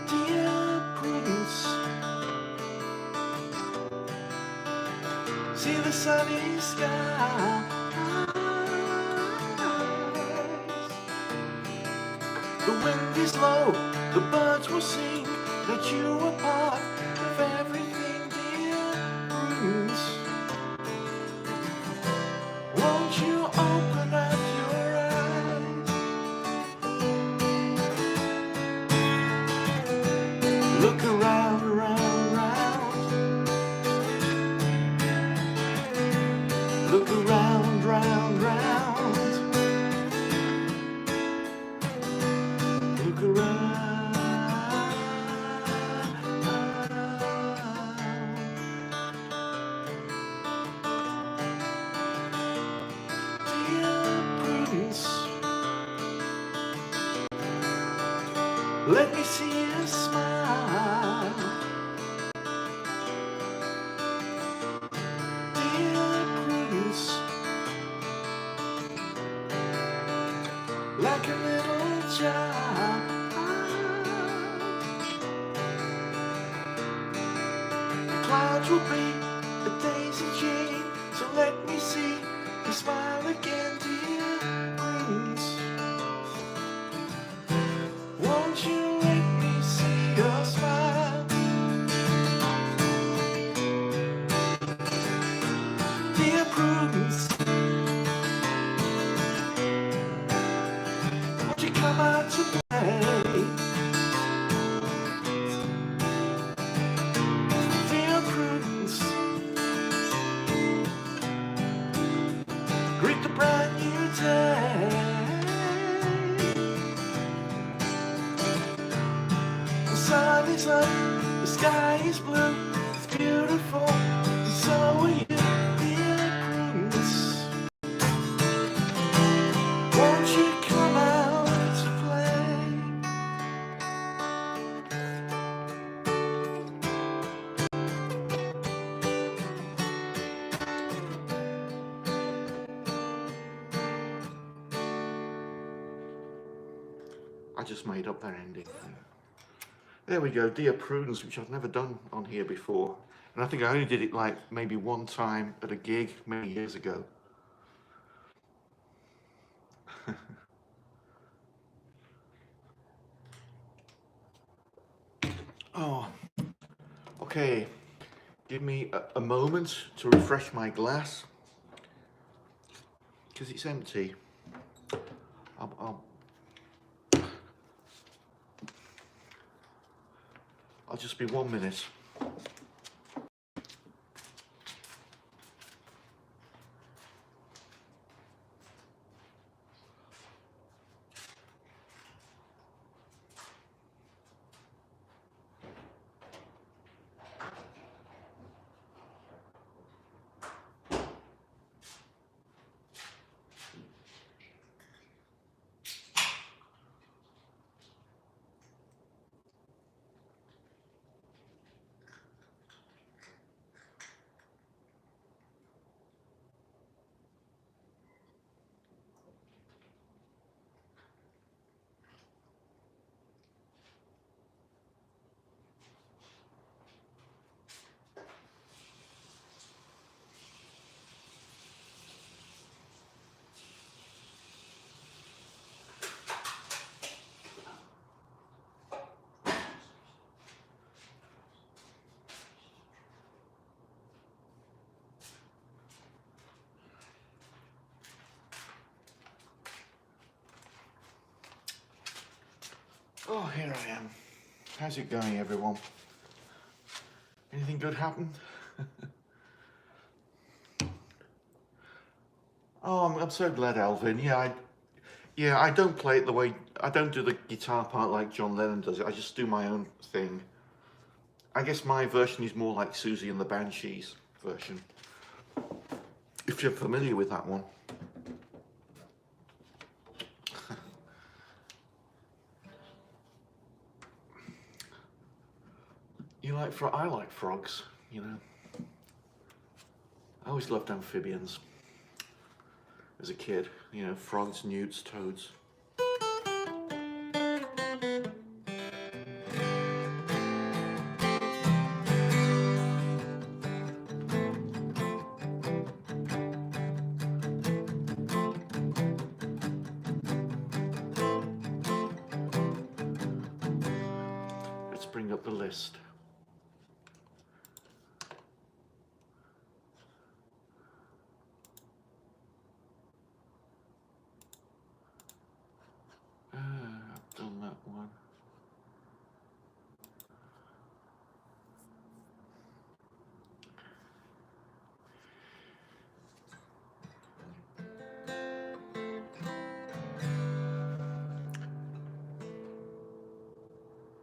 Dear Prudence, see the sunny sky. The wind is low, the birds will sing that you are part of everything, dear Prudence. Won't you open up your eyes? Look around, around, around. Look around, round, round. Look around. Dear Prudence, let me see you smile. Dear Prudence, like a little child. The clouds will be a daisy chain, so let me see you smile again, dear Prudence. Won't you let me see your smile? Dear Prudence, won't you come out to play? Dear Prudence, greet the brand new day. The sun is up, the sky is blue, it's beautiful, and so are you, dear Prudence. Won't you come out to play? I just made up that ending. There we go, Dear Prudence, which I've never done on here before. And I think I only did it like maybe one time at a gig many years ago. Oh, okay. Give me a moment to refresh my glass, because it's empty. I'll just be 1 minute. Oh, here I am. How's it going, everyone? Anything good happened? Oh, I'm so glad, Alvin. Yeah, I don't play it the way, I don't do the guitar part like John Lennon does it. I just do my own thing. I guess my version is more like Susie and the Banshees version, if you're familiar with that one. I like frogs, you know. I always loved amphibians as a kid, you know, frogs, newts, toads. Let's bring up the list. I've done that one.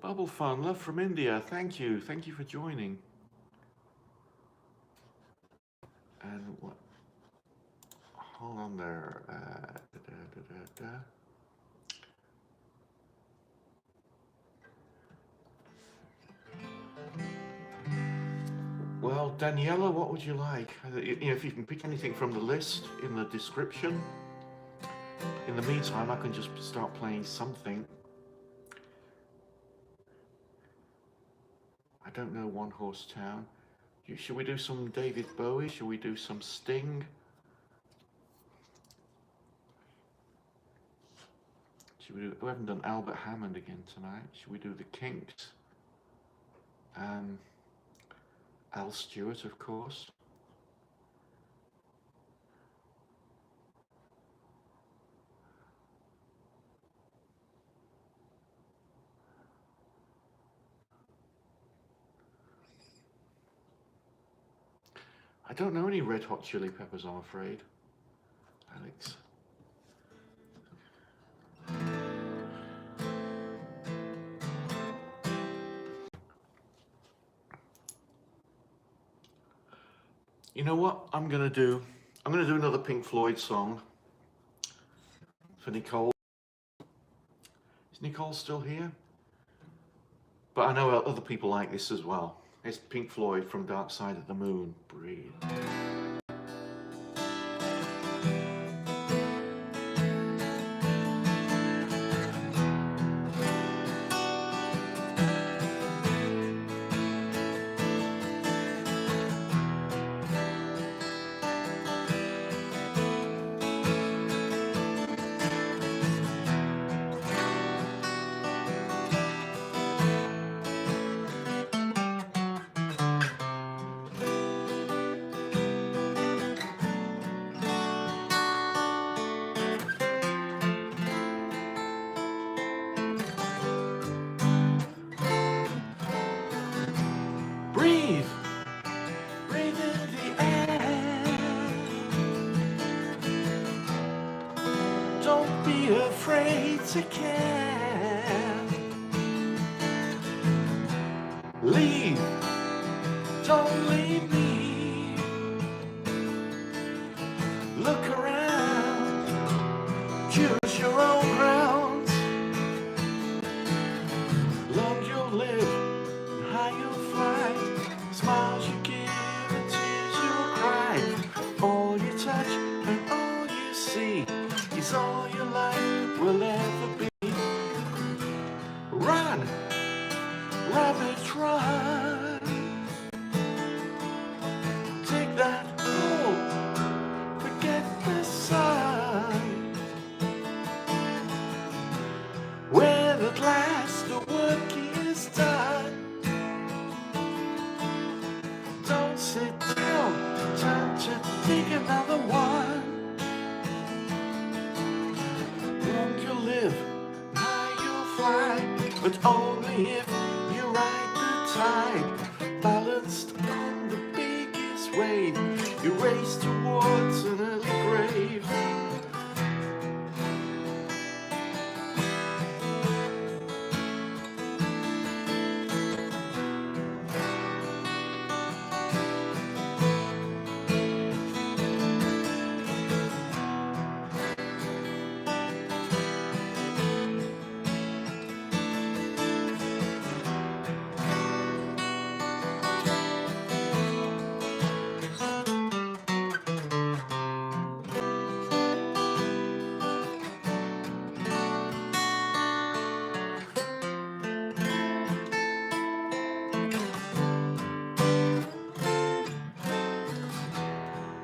Bubble Fun, love from India. Thank you for joining. And what? Hold on there. Well, Daniela, what would you like? You know, if you can pick anything from the list in the description. In the meantime, I can just start playing something. I don't know One Horse Town. Should we do some David Bowie? Should we do some Sting? Should we do, we haven't done Albert Hammond again tonight. Should we do the Kinks? Al Stewart, of course. I don't know any Red Hot Chili Peppers, I'm afraid. Alex. You know what I'm gonna do? I'm gonna do another Pink Floyd song for Nicole. Is Nicole still here? But I know other people like this as well. It's Pink Floyd from Dark Side of the Moon. Breathe. To care. Leave, don't leave me. Look around, choose your own ground. Long you'll live, and high you'll fly. Smiles you give and tears you'll cry. All you touch and all you see is all your life will ever be. Run, rabbit, run. Take that, oh, forget this but only if you ride the tide. Balanced on the biggest wave, you race towards an early grave.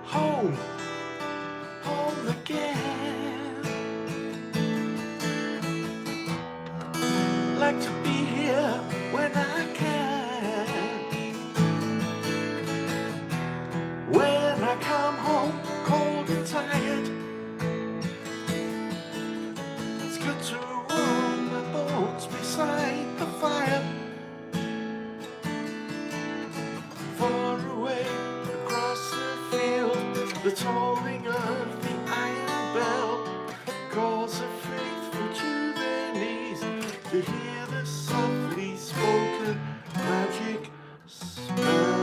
Home, home again. Like to be here when I can. When I come home cold and tired, it's good to warm my bones beside the fire. Far away across the field, the tolling of the iron bell calls the faithful to their knees to hear the softly spoken magic spell.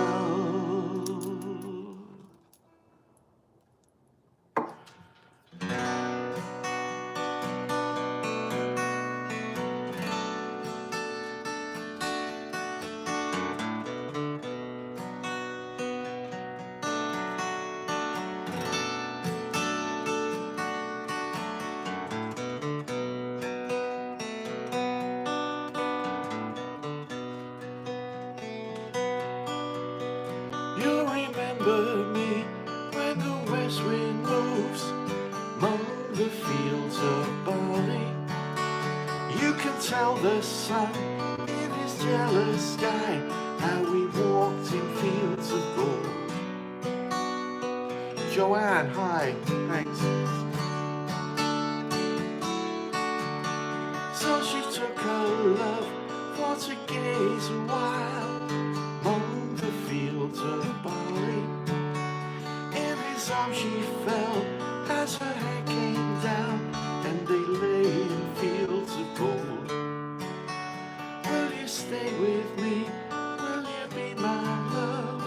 You'll remember me when the west wind moves among the fields of barley. You can tell the sun in his jealous sky how we walked in fields of gold. Joanne, hi, thanks. So she took her love for to gaze a while among the fields of barley. In his arms she fell as her hair came down, and they lay in fields of gold. Will you stay with me? Will you be my love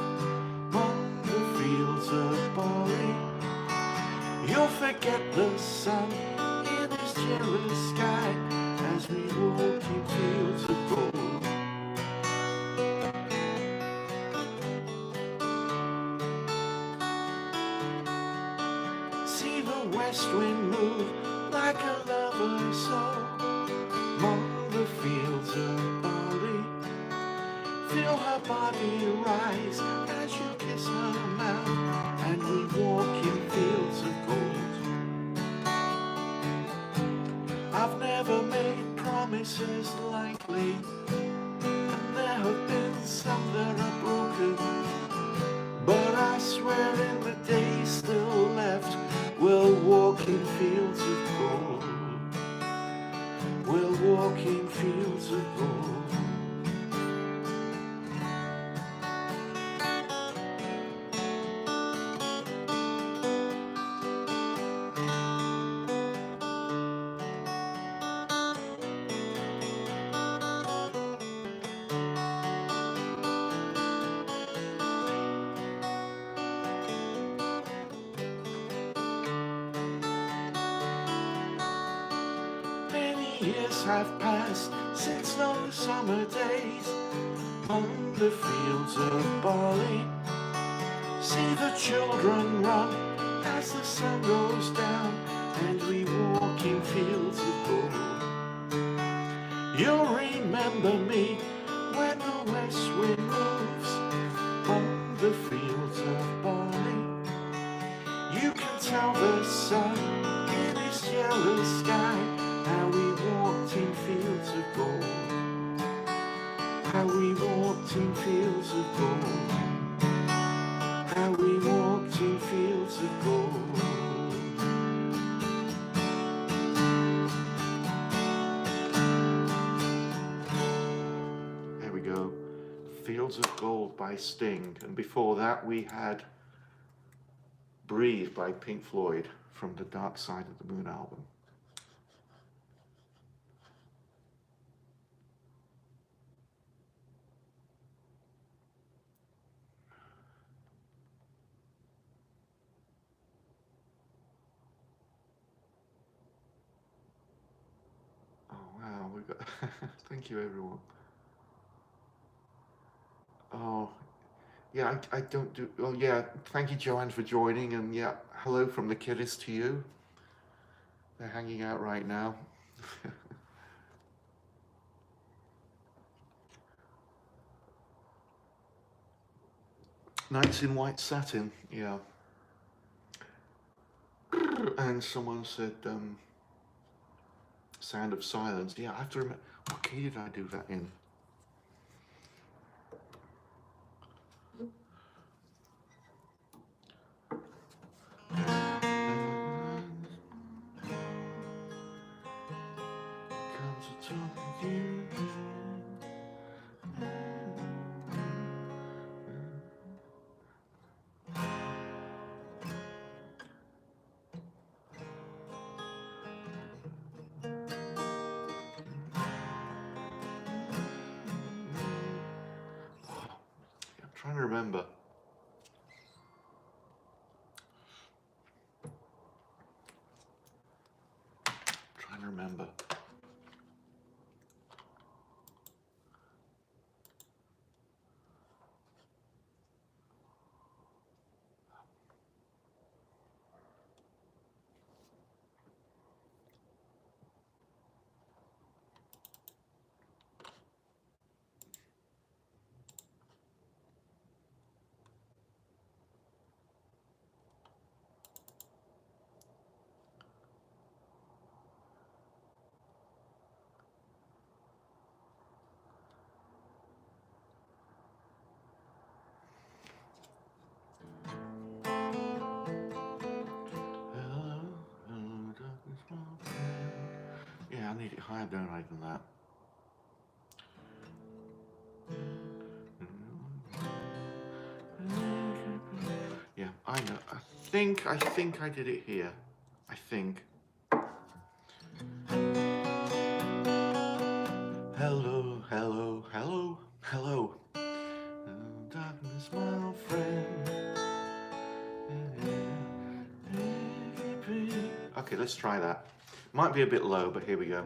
among the fields of barley? You'll forget the sun in his jealous sky as we walk in fields of gold. See the west wind move like a lover's soul among the fields of barley. Feel her body rise as you kiss her mouth, and we walk in fields of gold. I've never made promises lightly, and there have been some that are broken, but I swear in the days still left, we'll walk in fields of gold. We'll walk in fields of gold. Years have passed since those summer days among the fields of barley. See the children run as the sun goes down, and we walk in fields of gold. You'll remember me when the west wind moves among the fields of barley. You can tell the sun in his yellow sky how we walked in fields of gold. How we walked in fields of gold. How we walked in fields of gold. Angel by Sting, and before that we had Breathe by Pink Floyd from the Dark Side of the Moon album. Oh wow, we got thank you everyone. Oh yeah, I don't do, oh yeah, thank you Joanne for joining, and yeah, hello from the kiddies to you. They're hanging out right now. Nights in White Satin, yeah. And someone said Sound of Silence. Yeah, I have to remember, what key did I do that in? Trying to remember. Trying to remember. Yeah, I need it higher, don't I, than that? Yeah, I know. I think I did it here. I think. Hello, hello, hello, hello. Darkness, my old friend. Okay, let's try that. Might be a bit low, but here we go.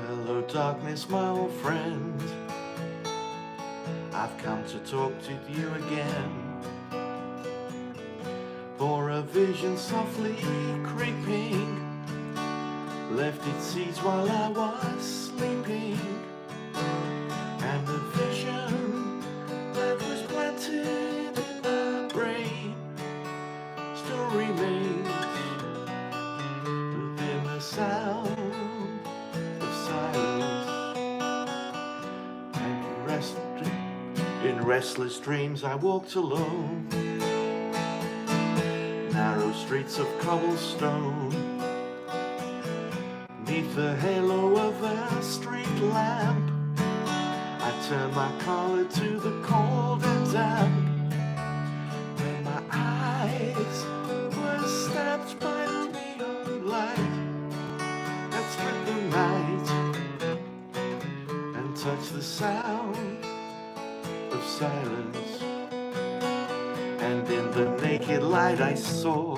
Hello, darkness, my old friend. I've come to talk to you again. For a vision softly creeping left its seeds while I was sleeping, and the vision that was planted in my brain still remains within the sound of silence. And in restless dreams I walked alone, narrow streets of cobblestone, neath the halo of a street lamp. I turned my collar to the cold and damp, and my eyes were stabbed by the neon light that split the night and touched the sound of silence. And in the naked light I saw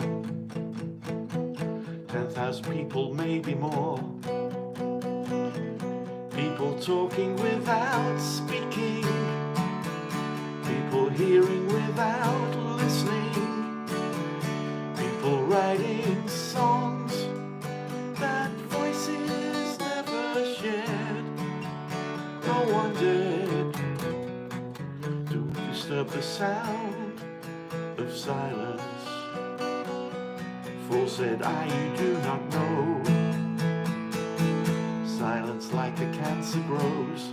10,000 people, maybe more. People talking without speaking, people hearing without listening, people writing songs that voices never shared. No one dared to disturb the sound of silence. Fool said I, you do not know. Silence like a cancer grows.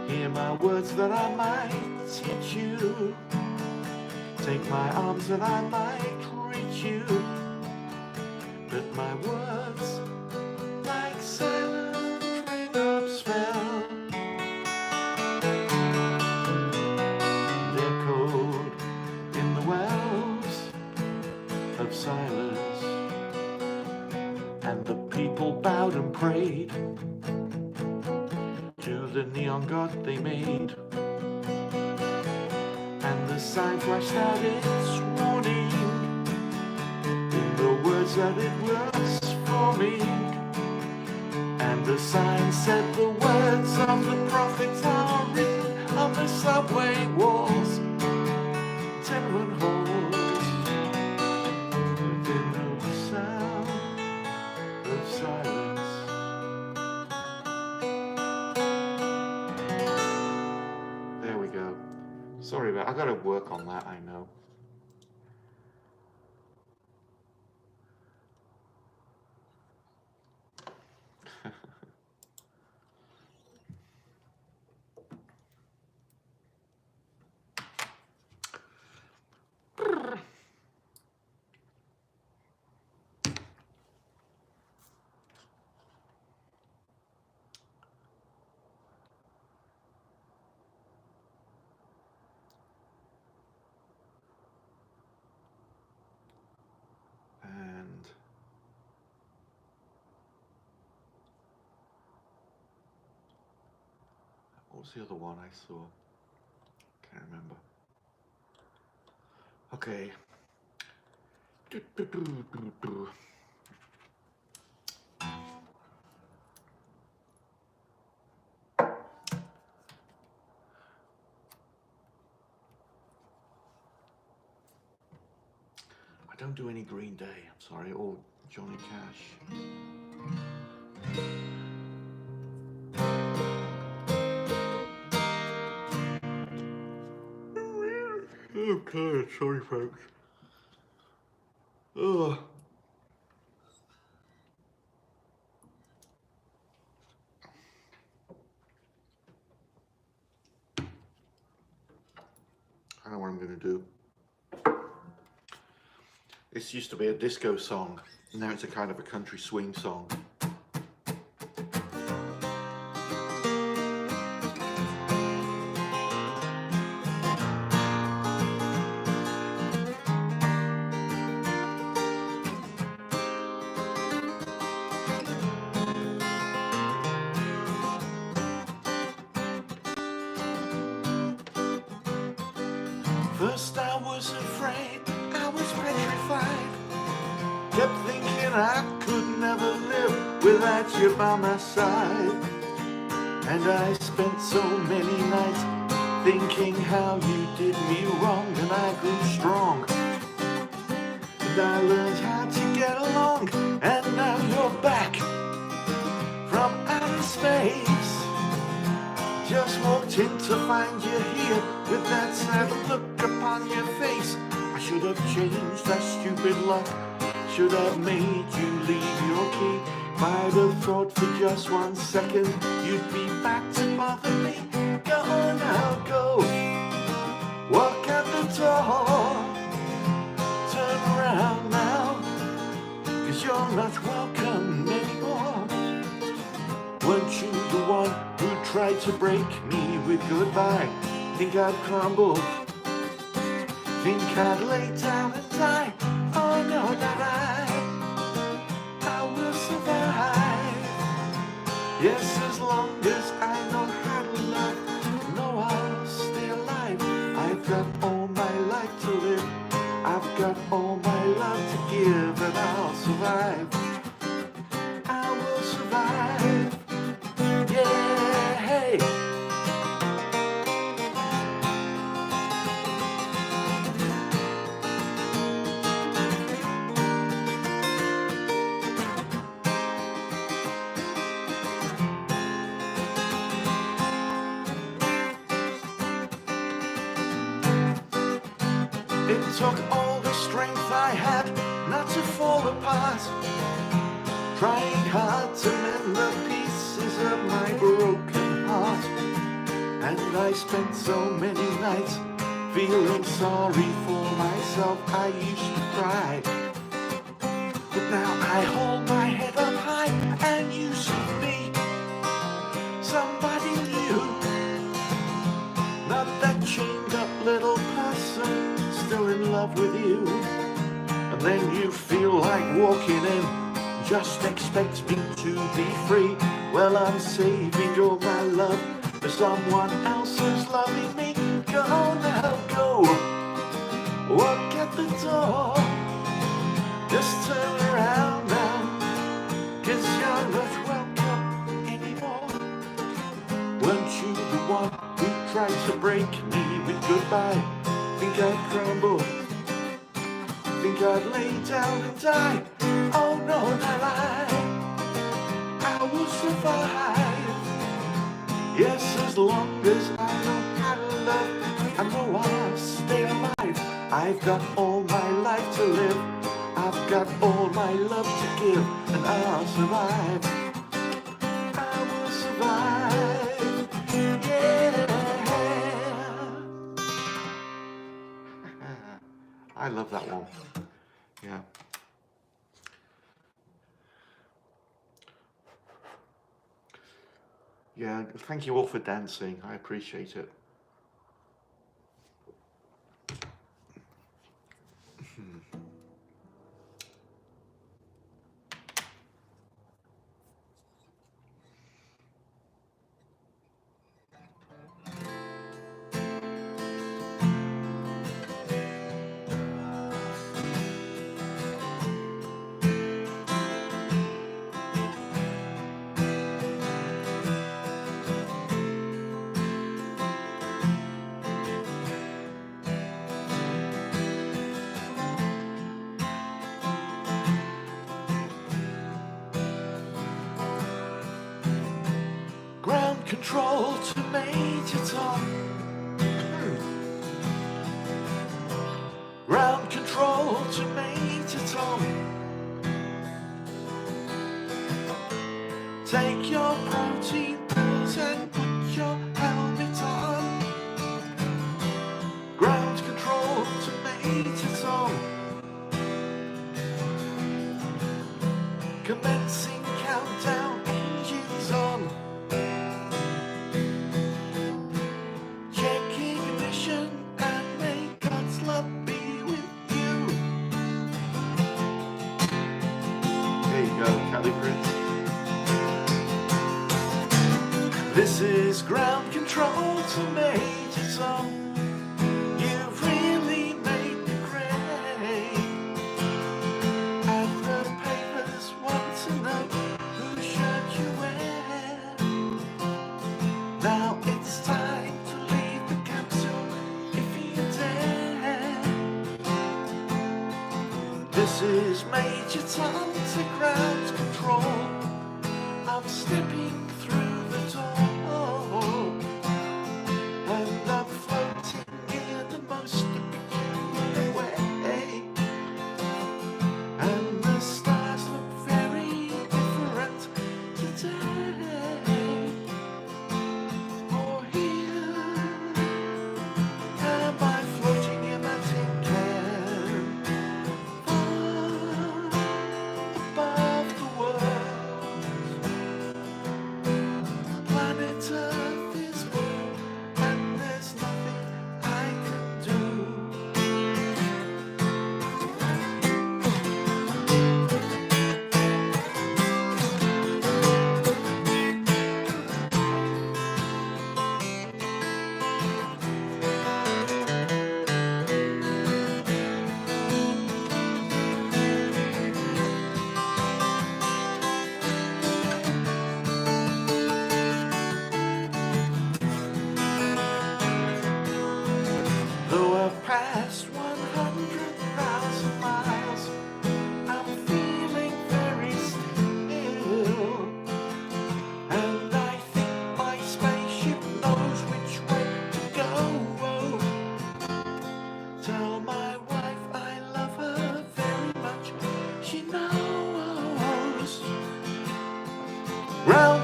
Hear my words that I might teach you. Take my arms that I might reach you. But my words, like silent raindrops fell. prayed to the neon god they made, and the sign flashed out its warning in the words that it was forming. And the sign said the words of the prophets are written on the subway walls, tenement halls, within the sound of silence. There we go. Sorry about, I gotta work on that, I know. What was the other one I saw? Can't remember. Okay. I don't do any Green Day, I'm sorry, or Johnny Cash. I'm tired, sorry folks. Ugh. I know what I'm going to do. This used to be a disco song, now it's a kind of a country swing song. First I was afraid, I was petrified, kept thinking I could never live without you by my side. And I spent so many nights thinking how you did me wrong, and I grew strong, and I learned how to get along. And now you're back from outer space, just walked in to find you here with that sad look upon your face. I should have changed that stupid lock, should have made you leave your key. If I'd have thought for just 1 second you'd be back to bother me. Go now, go, walk out the door, turn around now, 'cause you're not welcome anymore. Weren't you the one who tried to break me with goodbye? Think I'd crumble, think I'd lay down and die. Oh no, that I will survive. Yes, as long as I know how to love, no, I'll stay alive. I've got all my life to live, I've got all my love to give, and I'll survive. I will survive. Yeah, hey. It took all the strength I had not to fall apart, trying hard to mend the pieces of my broken heart. And I spent so many nights feeling sorry for myself. I used to cry, but now I hold my head up high, and you should be somebody new, not that chained up little person still in love with you. And then you feel like walking in just expect me to be free. Well, I'm saving all my love for someone else who's loving me. Go now, go, walk at the door, just turn around now, 'cause you're not welcome anymore. Weren't you the one who tried to break me with goodbye? Think I'd crumble, think I'd lay down and die. Oh no, not I will survive. Yes, as long as I know how to love, I know I'll stay alive. I've got all my life to live, I've got all my love to give, and I'll survive. I will survive, yeah. I love that one, yeah. Yeah, thank you all for dancing. I appreciate it. Control to Major Tom. Ground control to Major Tom. Take your protein pills and put your helmet on. Ground control to Major Tom. Commencing countdown, engines on. This is ground control to Major Tom. You've really made me great, and the papers want to know whose shirt you wear. Now it's time to leave the capsule if you dare. This is Major Tom to ground control. I'm stepping through the door.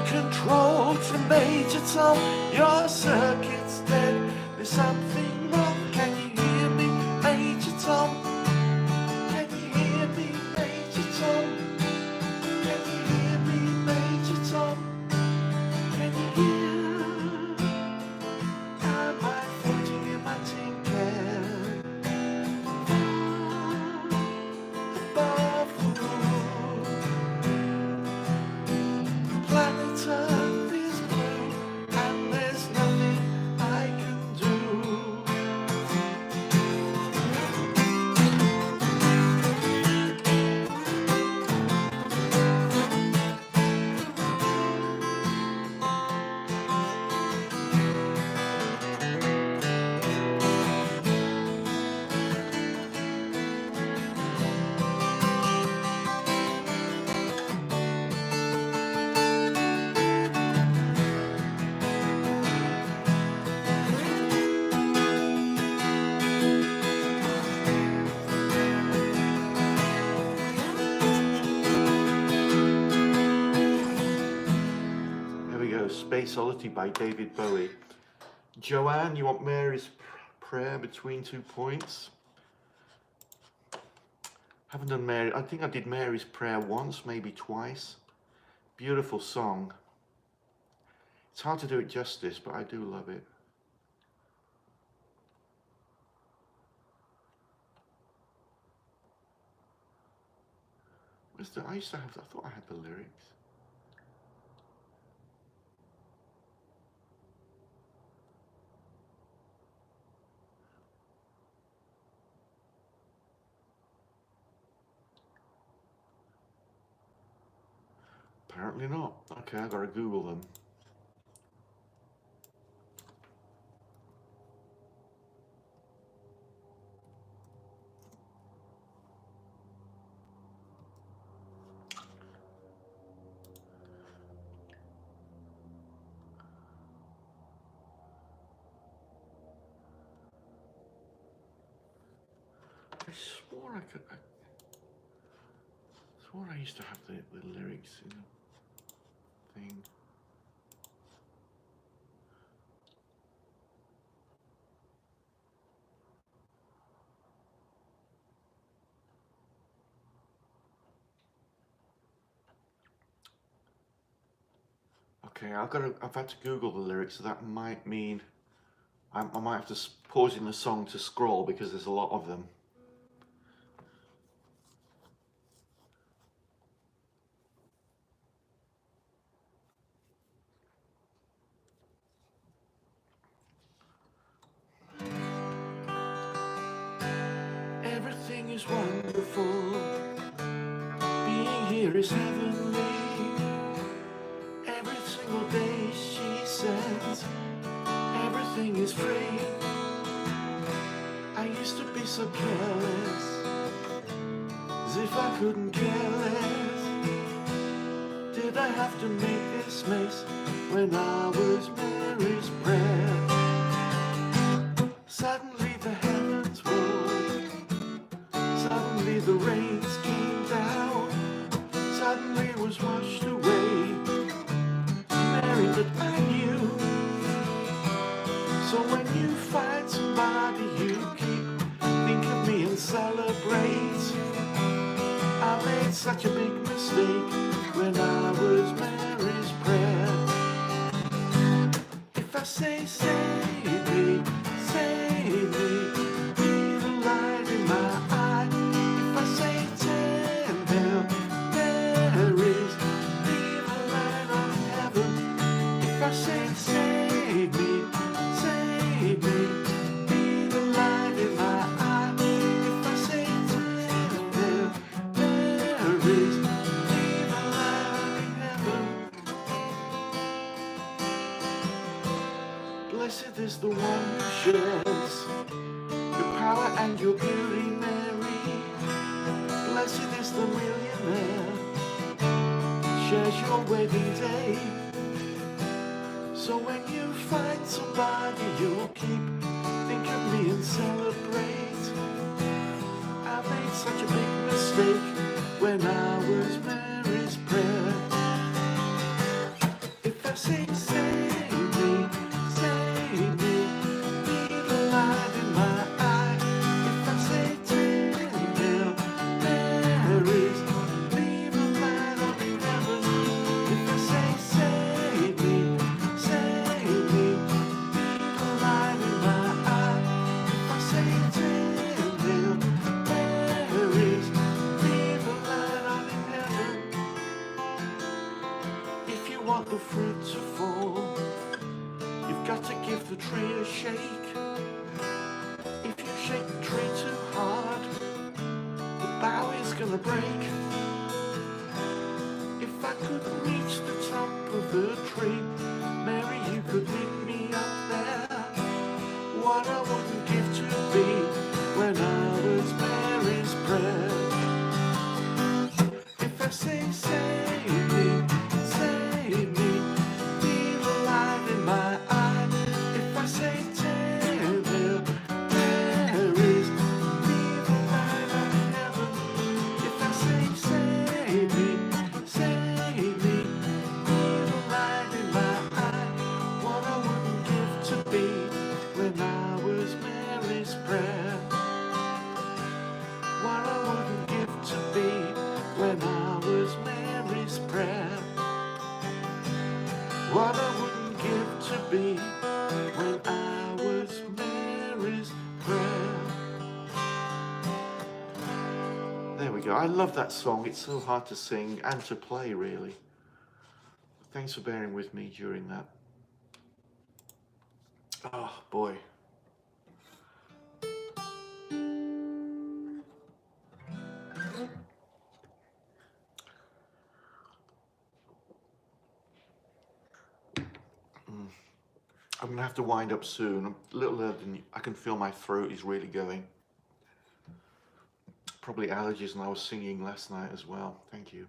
Control to Major Tom, your circuit's dead. There's something wrong. Can you hear me, Major Tom? Can you hear me, Major Tom? Can you hear me, Major Tom? Can you hear? Am I floating in my tin can? Far above the world. Space Oddity by David Bowie. Joanne, you want Mary's Prayer between 2 points? Haven't done Mary. I think I did Mary's Prayer once, maybe twice. Beautiful song. It's hard to do it justice, but I do love it. I used to have, I thought I had the lyrics. Apparently not. Okay, I gotta Google them. I swore I used to have the lyrics in the thing. Okay, I've had to Google the lyrics, so that might mean I might have to pause in the song to scroll because there's a lot of them. Everything is wonderful, being here is heavenly. Every single day she says, everything is free. I used to be so careless, as if I couldn't care less. Did I have to make this mess when I was Mary's Prayer? Suddenly the heavens rolled, suddenly the rains came down, suddenly was washed away, Mary that I knew. So when you find somebody you keep, think of me and celebrate. I made such a big mistake when I was Mary's Prayer. If I say, save me, save me, be the light in my eye. If I say, ten Hail Marys, be the light of heaven. If I say, save me, save me, be the light in my eye. If I say, ten Hail Marys, be the light of heaven. Blessed is the one who shares your power and your beauty, Mary. Blessed is the millionaire, shares your wedding day. So when you find somebody you'll keep, think of me and celebrate. I made such a big mistake when I was Mary's Prayer. If I say, save me, save me, be the light in my eye. If I say, ten Hail Marys, be the light of heaven. If I say, save me, save me, be the light in my eye. If I say, ten Hail Marys, be the light of heaven. If you want the fruit to fall, you've got to give the tree a shake. If you shake the tree too hard, the bough is gonna break. If I could reach the top of the tree, Mary, you could meet me up there. What I wouldn't give to be when I was Mary's Prayer. If I say, save me, save me, be the light in my eye. If I say, ten Hail Marys, be the light of heaven. If I say, save me, be the light in my eye. there we go. I love that song. It's so hard to sing and to play, really. Thanks for bearing with me during that. Oh, boy. I'm going to have to wind up soon. I'm a little earlier than I can feel my throat is really going. Probably allergies, and I was singing last night as well. Thank you.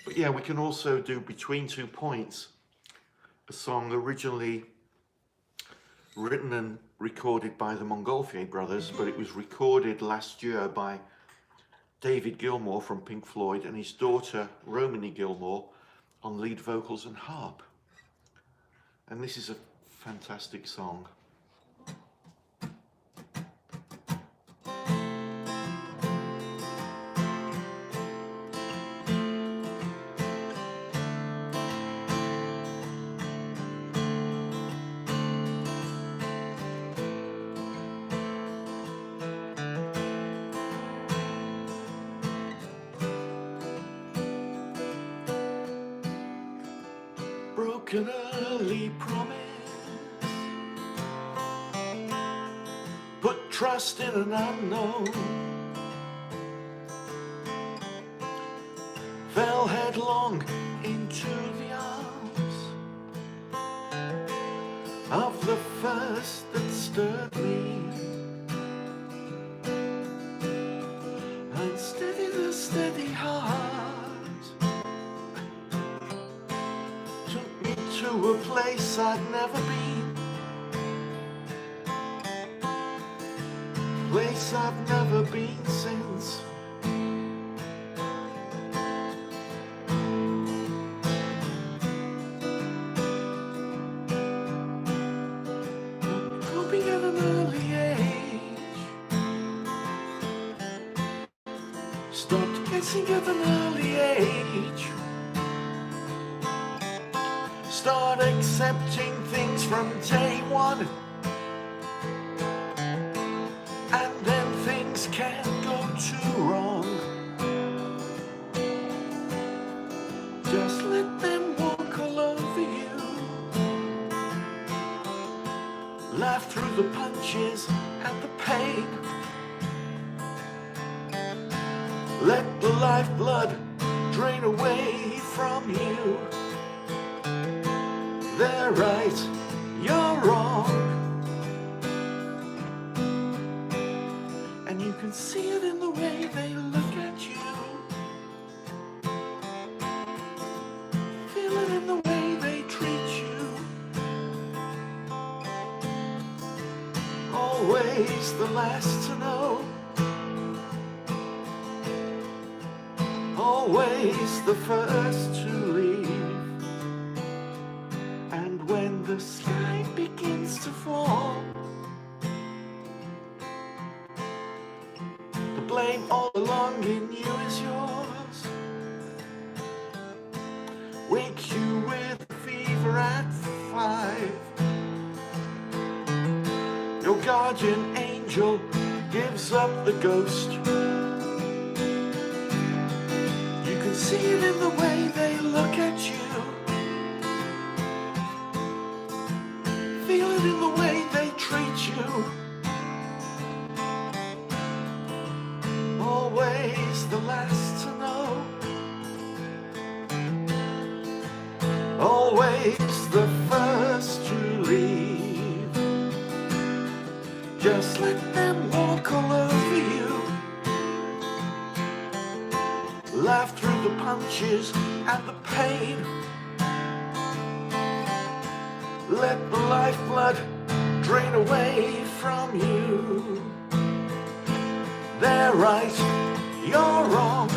But yeah, we can also do Between 2 Points, a song originally written and recorded by the Montgolfier brothers, but it was recorded last year by David Gilmour from Pink Floyd and his daughter Romany Gilmour on lead vocals and harp. And this is a fantastic song. Broken early promise, put trust in an unknown, fell headlong into the arms of the first that stirred me, and steady the steady heart took me to a place I'd never been, place I've never been since. Hoping at an early age, stopped guessing at an early age, start accepting things from day one, and then things can't go too wrong. Just let them walk all over you, laugh through the punches and the pain, let the lifeblood drain away from you. They're right, you're wrong, and you can see it in the way they look at you, feel it in the way they treat you. Always the last to know, always the first to leave. And when the sky begins to fall, the blame all along in you is yours. Wake you with a fever at 5. Your guardian angel gives up the ghost. You can see it in the way they look at you, feel it in the way they treat you. Always the last to know, always the first to leave. Just let them walk all over you, laugh through the punches and the pain, let the lifeblood drain away from you. They're right, you're wrong.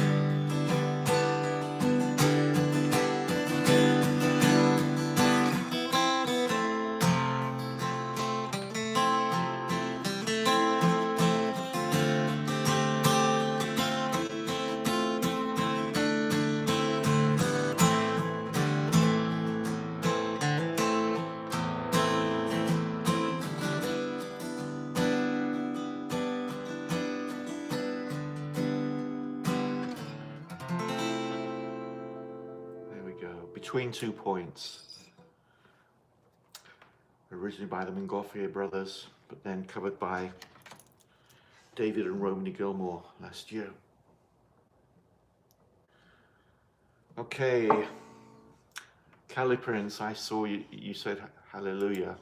Between Two Points. Originally by the Montgolfier brothers, but then covered by David and Romany Gilmour last year. Okay, Prudence, I saw you said hallelujah.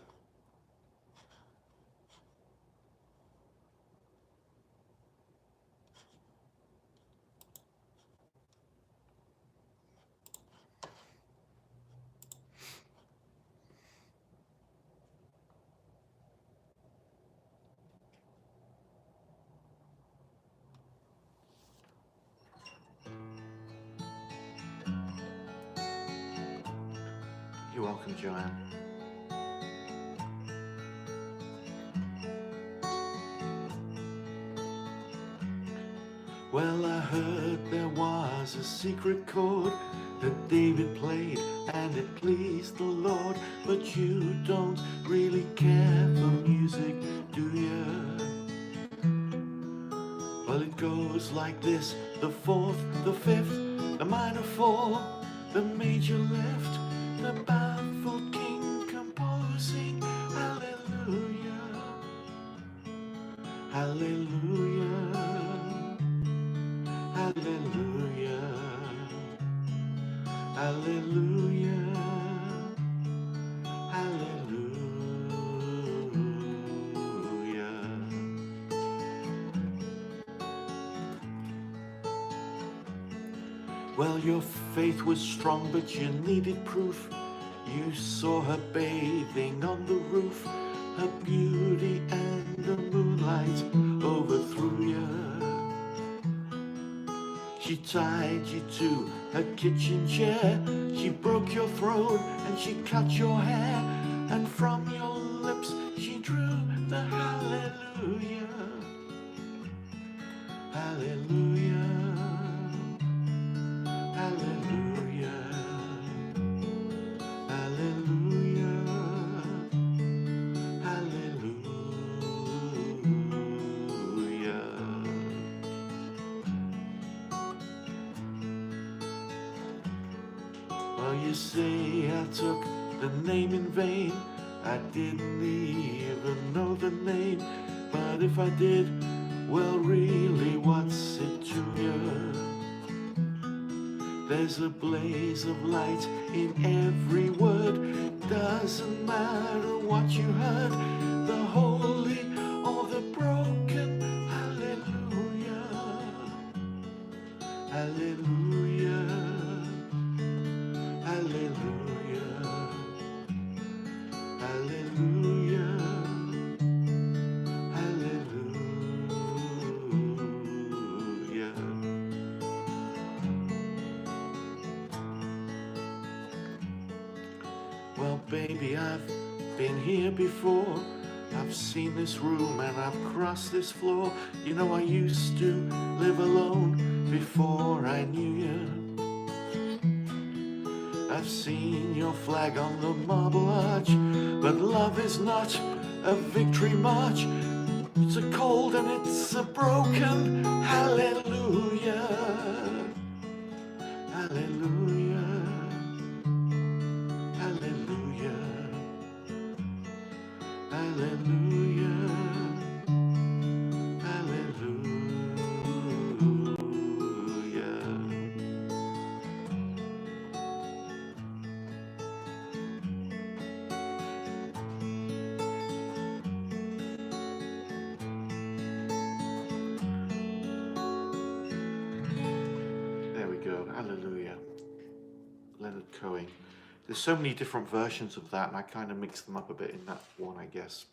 You're welcome, Joanne. Well, I heard there was a secret chord that David played and it pleased the Lord. But you don't really care for music, do you? Well, it goes like this: the fourth, the fifth, the minor four, the major left, the baffled king composing hallelujah, hallelujah, hallelujah, hallelujah, hallelujah. Well, your faith was strong, but you needed proof. You saw her bathing on the roof. Her beauty and the moonlight overthrew you. She tied you to her kitchen chair. She broke your throat and she cut your hair. And from your lips she drew the hallelujah, hallelujah, hallelujah, hallelujah, hallelujah. Well, you say I took the name in vain. I didn't even know the name. But if I did, well, really, what's it to you? There's a blaze of light in every word. Doesn't matter what you heard, the holy or the broken. Hallelujah, hallelujah, hallelujah, hallelujah, hallelujah. Well, baby, I've been here before. I've seen this room and I've crossed this floor. You know, I used to live alone before I knew you. I've seen your flag on the marble arch, but love is not a victory march. It's a cold and it's a broken hallelujah, hallelujah, hallelujah, hallelujah, hallelujah. There we go, hallelujah. Leonard Cohen. There's so many different versions of that, and I kind of mixed them up a bit in that one, I guess.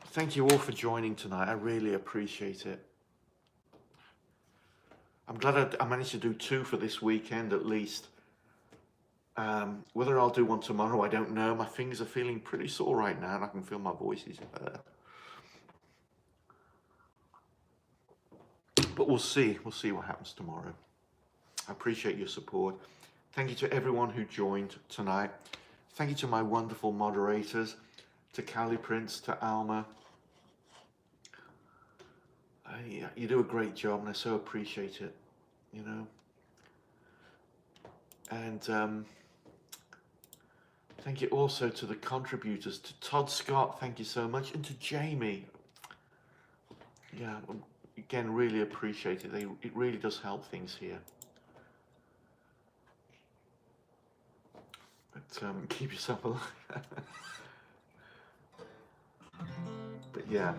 Thank you all for joining tonight. I really appreciate it. I'm glad I managed to do 2 for this weekend at least. Whether I'll do one tomorrow, I don't know. My fingers are feeling pretty sore right now, and I can feel my voice is but we'll see. We'll see what happens tomorrow. I appreciate your support. Thank you to everyone who joined tonight. Thank you to my wonderful moderators, to Prince, to Alma. You do a great job, and I so appreciate it, you know. And Thank you also to the contributors, to Todd Scott, thank you so much, and to Jamie. Yeah, again, really appreciate it. It really does help things here. But keep yourself alive. But yeah.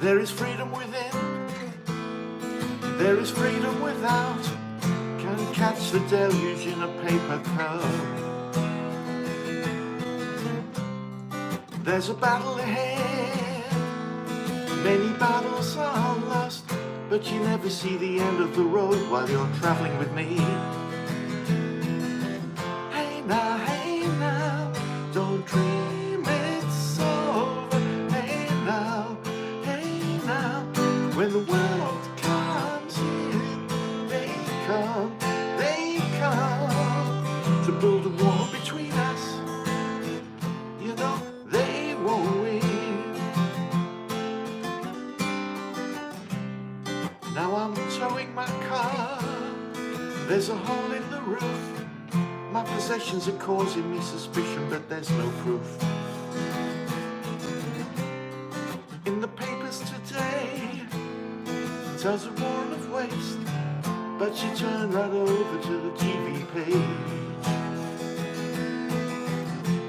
There is freedom within, there is freedom without. Can catch the deluge in a paper cup. There's a battle ahead, many battles are lost, but you never see the end of the road while you're traveling with me. Hey now, don't dream it's over. Hey now, when the world comes in, they come to build a wall between us. You know they won't win. Now I'm towing my car, there's a hole in the roof. My possessions are causing me suspicion, but there's no proof. In the papers today, it tells a war of waste, but you turn right over to the TV page.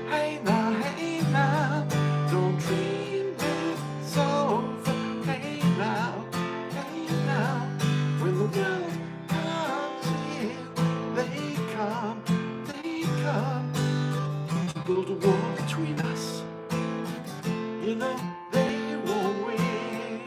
Hey now, don't dream it's over. Hey now, when the world comes in, they come to build a wall between us. You know they won't win.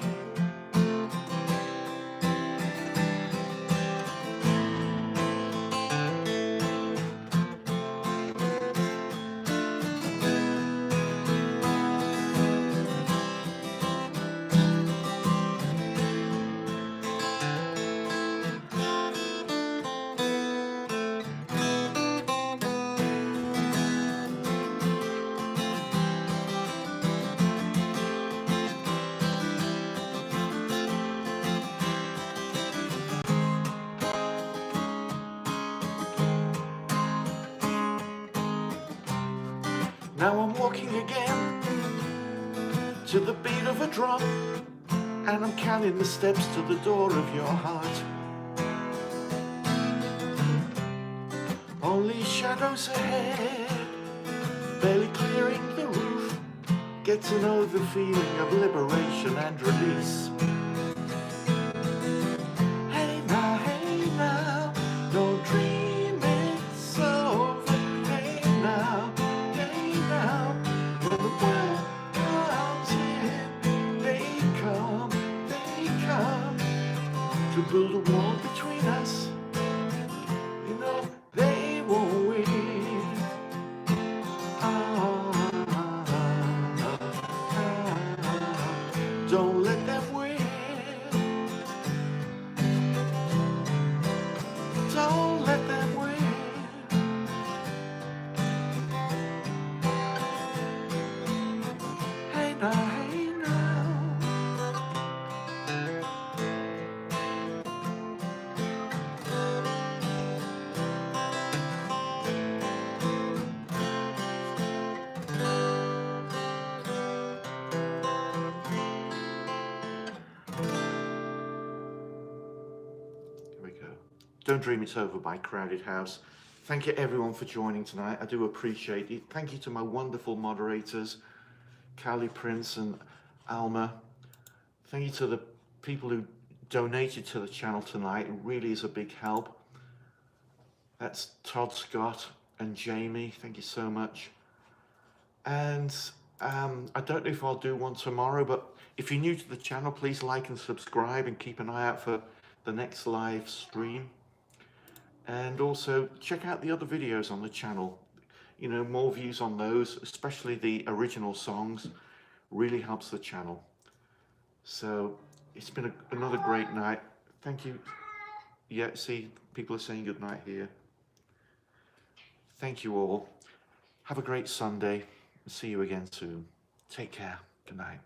Now I'm walking again to the beat of a drum, and I'm counting the steps to the door of your heart. Only shadows ahead, barely clearing the roof. Get to know the feeling of liberation and release. Hey now, don't dream it's over. Hey now, when the world comes in, they come to build a wall between us. You know they won't win. Don't let them win. Don't let them win. Hey now, hey now. Here we go. Don't Dream It's Over by Crowded House. Thank you everyone for joining tonight. I do appreciate it. Thank you to my wonderful moderators, Callie, Prince and Alma. Thank you to the people who donated to the channel tonight. It really is a big help. That's Todd, Scott and Jamie. Thank you so much. And I don't know if I'll do one tomorrow, but if you're new to the channel, please like and subscribe and keep an eye out for the next live stream. And also check out the other videos on the channel. You know, more views on those, especially the original songs, really helps the channel. So it's been another great night. Thank you. Yeah, see, people are saying good night here. Thank you all. Have a great Sunday. See you again soon. Take care. Good night.